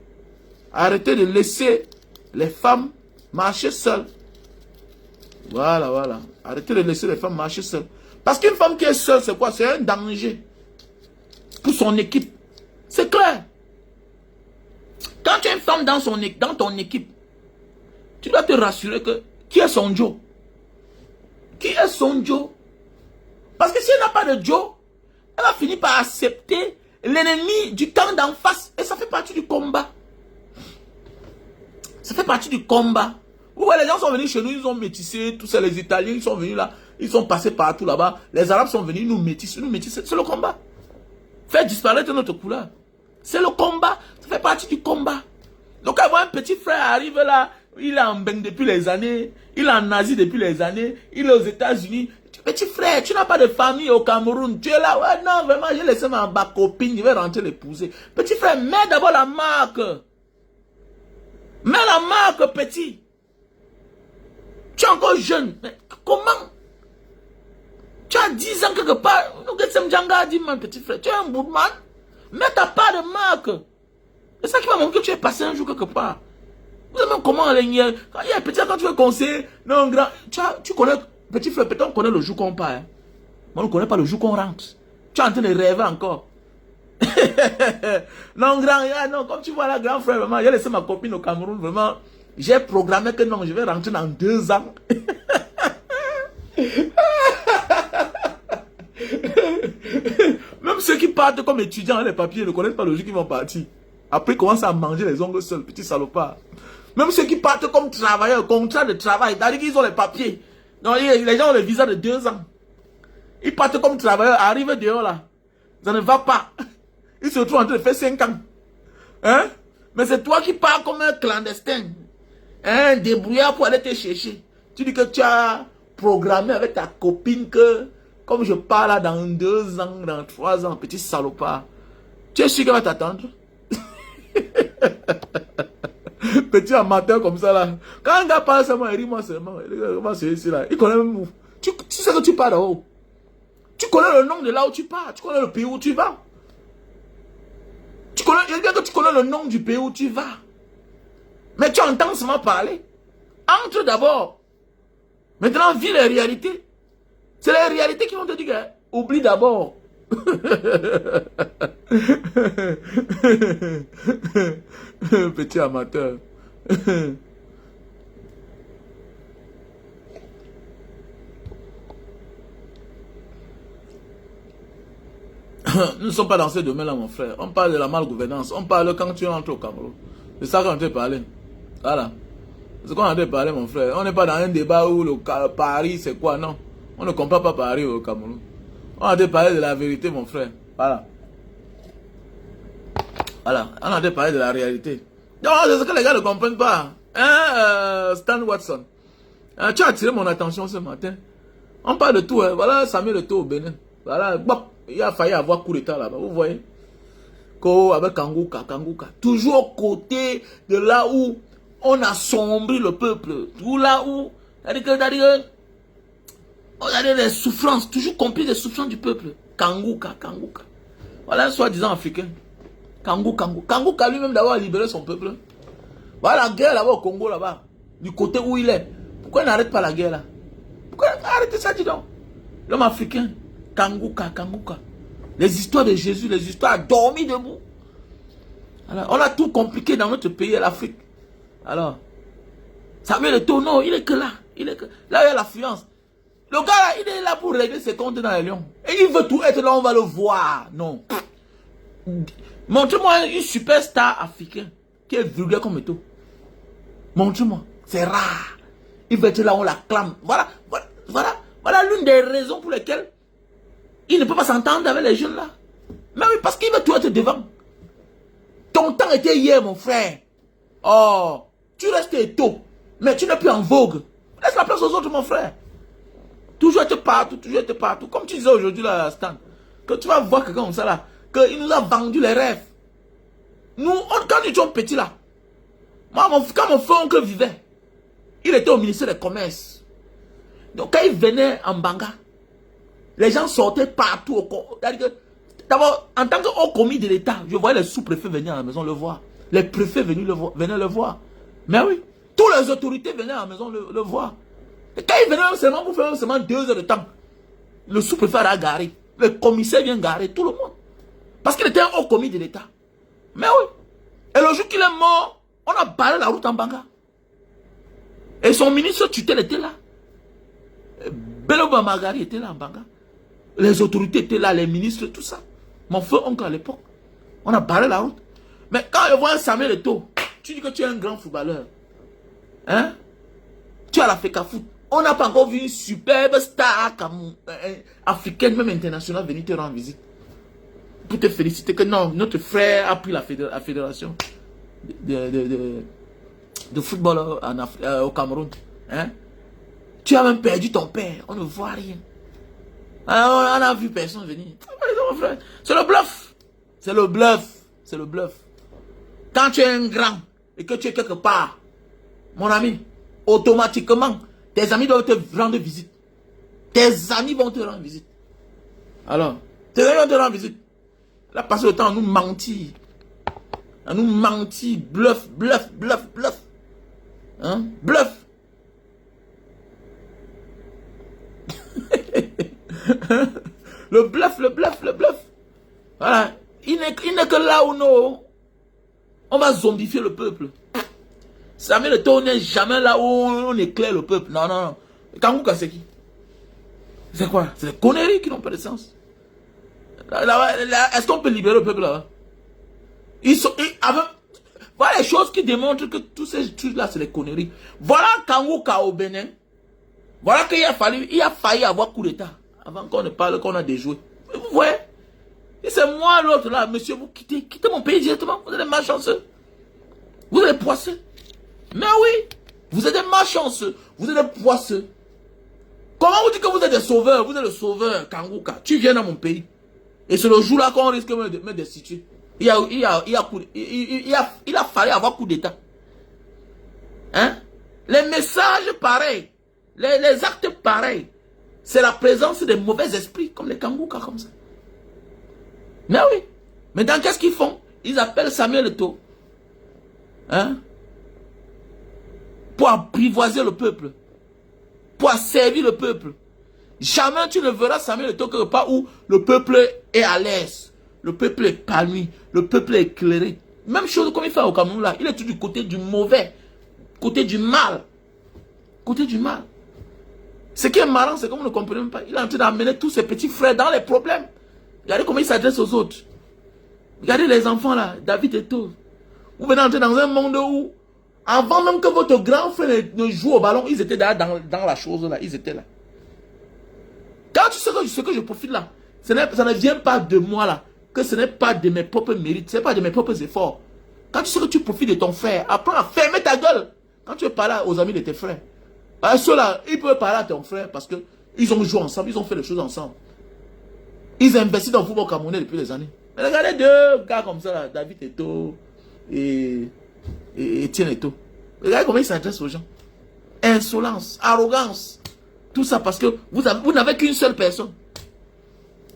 Arrêtez de laisser les femmes marcher seules. Voilà, voilà. Arrêtez de laisser les femmes marcher seules. Parce qu'une femme qui est seule, c'est quoi? C'est un danger pour son équipe. C'est clair. Quand tu as une femme dans ton équipe, tu dois te rassurer que qui est son Joe? Qui est son Joe? Parce que si elle n'a pas de Joe, elle va finir par accepter l'ennemi du camp d'en face. Et ça fait partie du combat. Ça fait partie du combat. Ouais, les gens sont venus chez nous, ils ont métissé, tous ces les Italiens, ils sont venus là, ils sont passés partout là-bas. Les Arabes sont venus, nous métissent, c'est le combat. Faire disparaître notre couleur. C'est le combat, ça fait partie du combat. Donc, avoir un petit frère arrive là, il est en Beng depuis les années, il est en Asie depuis les années, il est aux États-Unis. Petit frère, tu n'as pas de famille au Cameroun, tu es là, ouais, non, vraiment, j'ai laissé ma copine, je vais rentrer l'épouser. Petit frère, mets d'abord la marque. Mets la marque, petit. Tu es encore jeune. Mais comment? Tu as 10 ans quelque part. Dit, mon petit frère, tu es un boudman. Mets ta part de marque. C'est ça qui va montrer que tu es passé un jour quelque part. Vous savez même comment il y a petit, quand tu veux conseiller, non, grand, tu connais, petit frère, peut-être on connaît le jour qu'on part. Hein. Moi, on ne connaît pas le jour qu'on rentre. Tu es en train de rêver encore. Non, grand, non, comme tu vois là, grand frère, vraiment, j'ai laissé ma copine au Cameroun, vraiment, j'ai programmé que non, je vais rentrer dans 2 ans. Même ceux qui partent comme étudiants, les papiers, ne connaissent pas le jour qu'ils vont partir. Après, ils commencent à manger les ongles seuls, petits salopards. Même ceux qui partent comme travailleurs, contrat de travail, c'est-à-dire qu'ils ont les papiers. Non, les gens ont le visa de 2 ans. Ils partent comme travailleurs, arrivent dehors là. Ça ne va pas. Ils se retrouvent en train de faire 5 ans. Hein? Mais c'est toi qui pars comme un clandestin. Un débrouillard pour aller te chercher. Tu dis que tu as programmé avec ta copine que, comme je pars là dans 2 ans, dans 3 ans, petit salopard. Tu es sûr qu'elle va t'attendre? Petit amateur comme ça là. Quand un gars parle seulement, il rit moi seulement. Il connaît même où. Tu sais que tu pars là-haut. Tu connais le nom de là où tu pars. Tu connais le pays où tu vas. Il y a bien que tu connais le nom du pays où tu vas. Mais tu entends seulement parler. Entre d'abord. Maintenant, vis les réalités. C'est les réalités qui vont te dire que, oublie d'abord. Petit amateur. Nous ne sommes pas dans ce domaine-là, mon frère. On parle de la malgouvernance. On parle quand tu rentres au Cameroun. C'est ça qu'on a parlé. Voilà. C'est ce qu'on a parlé, mon frère. On n'est pas dans un débat où Paris, c'est quoi, non. On ne comprend pas Paris au Cameroun. On a parlé de la vérité, mon frère. Voilà. Voilà. On a parlé de la réalité. Non, c'est ce que les gars ne comprennent pas. Hein, Stan Watson. Tu as attiré mon attention ce matin. On parle de tout. Hein. Voilà Samuel Eto'o au Bénin. Voilà. Bon, il a failli avoir coup d'état là-bas. Vous voyez. Avec Kangouka. Toujours au côté de là où on assombrit le peuple. Tout là où. C'est-à-dire on a des souffrances. Toujours compris des souffrances du peuple. Kangouka. Voilà un soi-disant africain. Kangouka lui-même d'avoir libéré son peuple. Voilà la guerre là-bas au Congo là-bas. Du côté où il est. Pourquoi il n'arrête pas la guerre là? Pourquoi arrêtez ça, dis donc? L'homme africain. Kangouka. Les histoires de Jésus, les histoires dormies debout. Alors, on a tout compliqué dans notre pays, l'Afrique. Alors, Samuel Eto'o, non, il est que là. Là, il y a l'affluence. Le gars là, il est là pour régler ses comptes dans les lions. Et il veut tout être là, on va le voir. Non. Montre-moi une superstar africain qui est vulgaire comme Eto'o. Montre-moi. C'est rare. Il veut être là, on l'acclame. Voilà l'une des raisons pour lesquelles il ne peut pas s'entendre avec les jeunes là. Mais oui, parce qu'il veut tout être devant. Ton temps était hier, mon frère. Oh, tu restes Eto'o, mais tu n'es plus en vogue. Laisse la place aux autres, mon frère. Toujours être partout. Comme tu disais aujourd'hui là, Stan, que tu vas voir quelqu'un comme ça là, qu'il nous a vendu les rêves. Nous, quand nous étions petits là, moi, quand mon frère oncle vivait, il était au ministère des Commerces. Donc quand il venait en Banga, les gens sortaient partout. D'abord, en tant que haut commis de l'État, je voyais les sous-préfets venir à la maison le voir. Les préfets venaient le voir. Mais oui, toutes les autorités venaient à la maison le voir. Et quand ils venaient seulement pour faire seulement 2 heures de temps, le sous-préfet a garé. Le commissaire vient garer tout le monde. Parce qu'il était un haut commis de l'État. Mais oui. Et le jour qu'il est mort, on a barré la route en Banga. Et son ministre tutelle était là. Beloba Magari était là en Banga. Les autorités étaient là, les ministres, tout ça. Mon feu oncle à l'époque. On a barré la route. Mais quand je vois un Samuel Eto'o, tu dis que tu es un grand footballeur. Hein? Tu as la FECA Foot. On n'a pas encore vu une superbe star africaine, même internationale, venir te rendre visite. Pour te féliciter que non, notre frère a pris la fédération de football au Cameroun. Hein? Tu as même perdu ton père. On ne voit rien. Alors, on n'a vu personne venir. C'est le bluff. C'est le bluff. C'est le bluff. Quand tu es un grand et que tu es quelque part, mon ami, automatiquement, tes amis doivent te rendre visite. Tes amis vont te rendre visite. Alors, tes amis vont te rendre visite. Là, passer le temps à nous mentir. À nous mentir. Bluff, bluff, bluff, bluff. Hein? Bluff. Le bluff, le bluff, le bluff. Voilà. Il n'est que là où nous, on va zombifier le peuple. Samuel Eto'o n'est jamais là où on éclaire le peuple. Non, non, non. Kangouka, c'est qui? C'est quoi? C'est des conneries qui n'ont pas de sens. Est-ce qu'on peut libérer le peuple là-bas? Voilà les choses qui démontrent que tous ces trucs-là, c'est des conneries. Voilà Kangouka au Bénin. Voilà qu'il a failli avoir coup d'état. Avant qu'on ne parle, qu'on a déjoué. Vous voyez? Et c'est moi l'autre là, monsieur, vous quittez mon pays directement. Vous êtes des malchanceux. Vous êtes des poisseux. Mais oui, vous êtes des malchanceux. Vous êtes des poisseux. Comment vous dites que vous êtes des sauveurs? Vous êtes le sauveur, Kangouka. Tu viens dans mon pays. Et c'est le jour là qu'on risque de me destituer. Il a fallu avoir coup d'état. Hein? Les messages pareils. Les actes pareils. C'est la présence des mauvais esprits, comme les Kangouka, comme ça. Mais oui. Maintenant, qu'est-ce qu'ils font? Ils appellent Samuel Eto'o. Hein? Pour apprivoiser le peuple. Pour servir le peuple. Jamais tu ne verras Samuel Eto'o quelque part où le peuple est à l'aise. Le peuple est calme. Le peuple est éclairé. Même chose comme il fait au Cameroun là. Il est tout du côté du mauvais. Côté du mal. Côté du mal. Ce qui est marrant, c'est que vous ne comprenez même pas. Il est en train d'amener tous ses petits frères dans les problèmes. Regardez comment il s'adresse aux autres. Regardez les enfants là, David Eto'o. Vous venez entrer dans un monde où, avant même que votre grand frère ne joue au ballon, ils étaient dans la chose là, ils étaient là. Quand tu sais que ce que je profite là, ça ne vient pas de moi là, que ce n'est pas de mes propres mérites, ce n'est pas de mes propres efforts. Quand tu sais que tu profites de ton frère, apprends à fermer ta gueule. Quand tu veux parler aux amis de tes frères, ceux-là, ils peuvent parler à ton frère parce qu'ils ont joué ensemble, ils ont fait les choses ensemble. Ils investissent dans le football camerounais depuis des années. Mais regardez deux gars comme ça, là, David Eto'o et Etienne Eto'o. Regardez comment ils s'adressent aux gens. Insolence, arrogance. Tout ça parce que vous n'avez qu'une seule personne.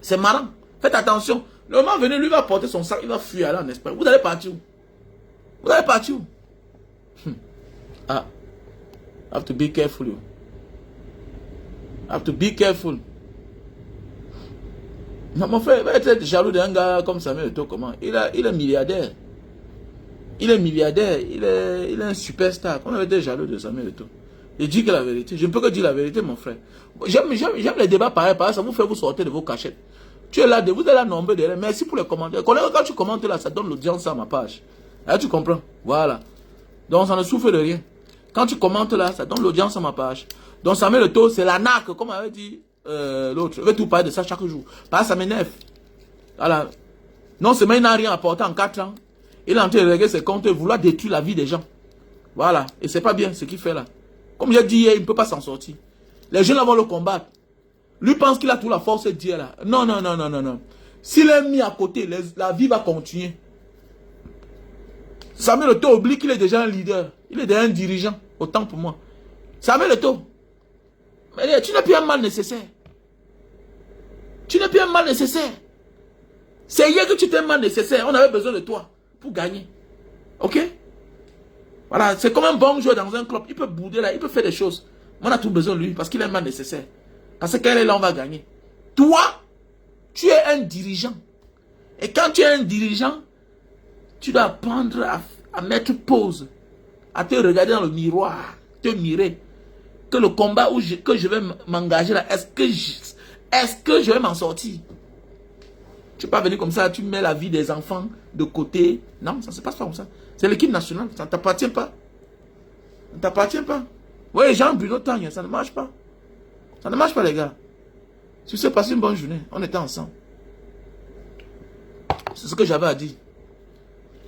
C'est marrant. Faites attention. Le moment venu, lui va porter son sac, il va fuir aller en Espagne. Vous allez partir où? Vous allez partir où? Ah. Have to be careful, you. Have to be careful. Mon frère, il va être jaloux d'un gars comme Samuel Eto'o, comment? Il est milliardaire. Il est milliardaire. Il est un superstar. On avait été jaloux de Samuel Eto'o. Je dis que la vérité. Je ne peux que dire la vérité, mon frère. J'aime les débats pareils, ça vous fait vous sortir de vos cachettes. Tu es là, vous êtes là nombreux derrière. Merci pour les commentaires. Quand tu commentes là, ça donne l'audience à ma page. Là, tu comprends? Voilà. Donc, ça ne souffre de rien. Quand tu commentes là, ça donne l'audience à ma page. Donc, Samuel Eto'o, c'est la naque, comme avait dit l'autre. Je vais tout parler de ça chaque jour. Parce que ça m'énerve. Voilà. Non seulement il n'a rien apporté en 4 ans. Il est en train de régler ses comptes et vouloir détruire la vie des gens. Voilà. Et c'est pas bien ce qu'il fait là. Comme j'ai dit hier, il ne peut pas s'en sortir. Les jeunes là vont le combattre. Lui pense qu'il a toute la force de dire là. Non, non, non, non, non, non. S'il est mis à côté, la vie va continuer. Samuel Eto'o oublie qu'il est déjà un leader. Il est déjà un dirigeant. Autant pour moi. Samuel Eto'o. Mais tu n'es plus un mal nécessaire. Tu n'es plus un mal nécessaire. C'est hier que tu étais un mal nécessaire. On avait besoin de toi pour gagner. Ok? Voilà, c'est comme un bon joueur dans un club. Il peut bouder là, il peut faire des choses. On a tout besoin de lui parce qu'il est un man nécessaire. Parce que quand il est là, on va gagner. Toi, tu es un dirigeant. Et quand tu es un dirigeant, tu dois apprendre à mettre pause, à te regarder dans le miroir, te mirer. Que le combat que je vais m'engager là, est-ce que je vais m'en sortir? Tu ne peux pas venir comme ça, tu mets la vie des enfants de côté. Non, ça ne se passe pas comme ça. C'est l'équipe nationale, ça ne t'appartient pas. Ça ne t'appartient pas. Oui, Jean Bruno Tagne, ça ne marche pas. Ça ne marche pas, les gars. Si c'est passé une bonne journée, on était ensemble. C'est ce que j'avais à dire.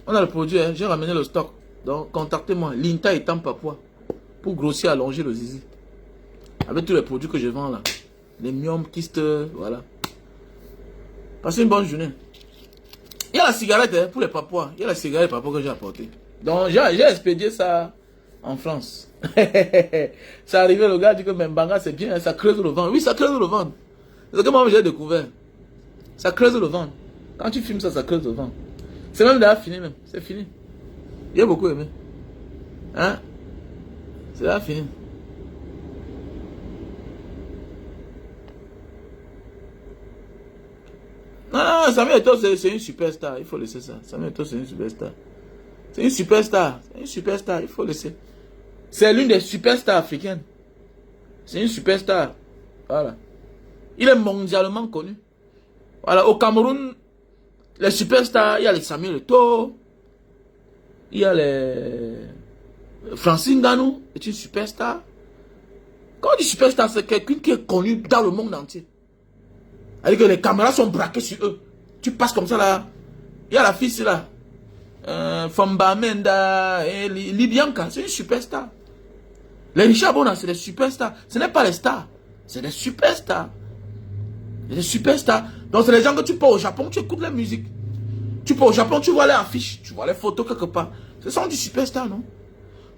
On a le produit, hein, j'ai ramené le stock. Donc, contactez-moi, Linta et Tampapois, pour grossir, allonger le zizi. Avec tous les produits que je vends là. Les myomes, kystes, voilà. Passez une bonne journée. Il y a la cigarette hein, pour les papouas. Il y a la cigarette papouas que j'ai apportée. Donc, j'ai expédié ça en France. Ça arrivé, le gars dit que Mbanga c'est bien, ça creuse le ventre. Oui, ça creuse le ventre. C'est ce que moi j'ai découvert. Ça creuse le ventre. Quand tu fumes ça, ça creuse le ventre. C'est même déjà fini même. C'est fini. J'ai beaucoup aimé. Hein? C'est déjà fini. Non, Samuel Eto'o, c'est une superstar. Il faut laisser ça. Samuel Eto'o, c'est une superstar. C'est une superstar. C'est une superstar. Il faut laisser. C'est l'une des superstars africaines. C'est une superstar. Voilà. Il est mondialement connu. Voilà. Au Cameroun, les superstars, il y a les Samuel Eto'o. Il y a les... Francine Ganou est une superstar. Quand on dit superstar, c'est quelqu'un qui est connu dans le monde entier. C'est-à-dire que les caméras sont braquées sur eux. Tu passes comme ça là. Il y a la fille là. Famba Menda et Libianca. C'est une superstar. Les Richard Bona, c'est des superstars. Ce n'est pas les stars. C'est des superstars. Des superstars. Donc c'est les gens que tu pars au Japon, tu écoutes la musique. Tu pars au Japon, tu vois les affiches, tu vois les photos quelque part. Ce sont des superstars, non?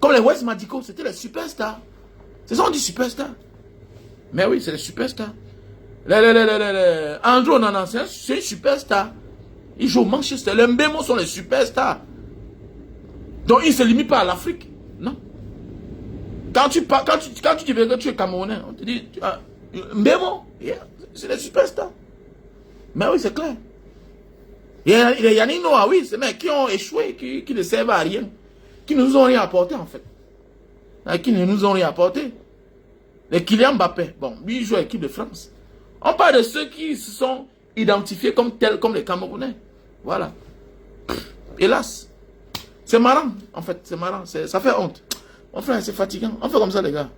Comme les West Madico, c'était les superstars. Ce sont des superstars. Mais oui, c'est les superstars. Andrew Onana, c'est une superstar. Il joue au Manchester. Les Mbemo sont les superstars. Donc ils ne se limitent pas à l'Afrique. Non. Quand tu dis que tu es Camerounais, on te dit Mbemo, yeah, c'est les superstars. Mais oui, c'est clair. Il y a Yannick Noah, oui, c'est mecs qui ont échoué, qui ne servent à rien. Qui ne nous ont rien apporté en fait. Qui ne nous ont rien apporté. Les Kylian Mbappé, bon, lui il joue à l'équipe de France. On parle de ceux qui se sont identifiés comme tels, comme les Camerounais. Voilà. Hélas. C'est marrant, en fait, c'est marrant. Ça fait honte. Mon frère, c'est fatigant. On fait comme ça, les gars.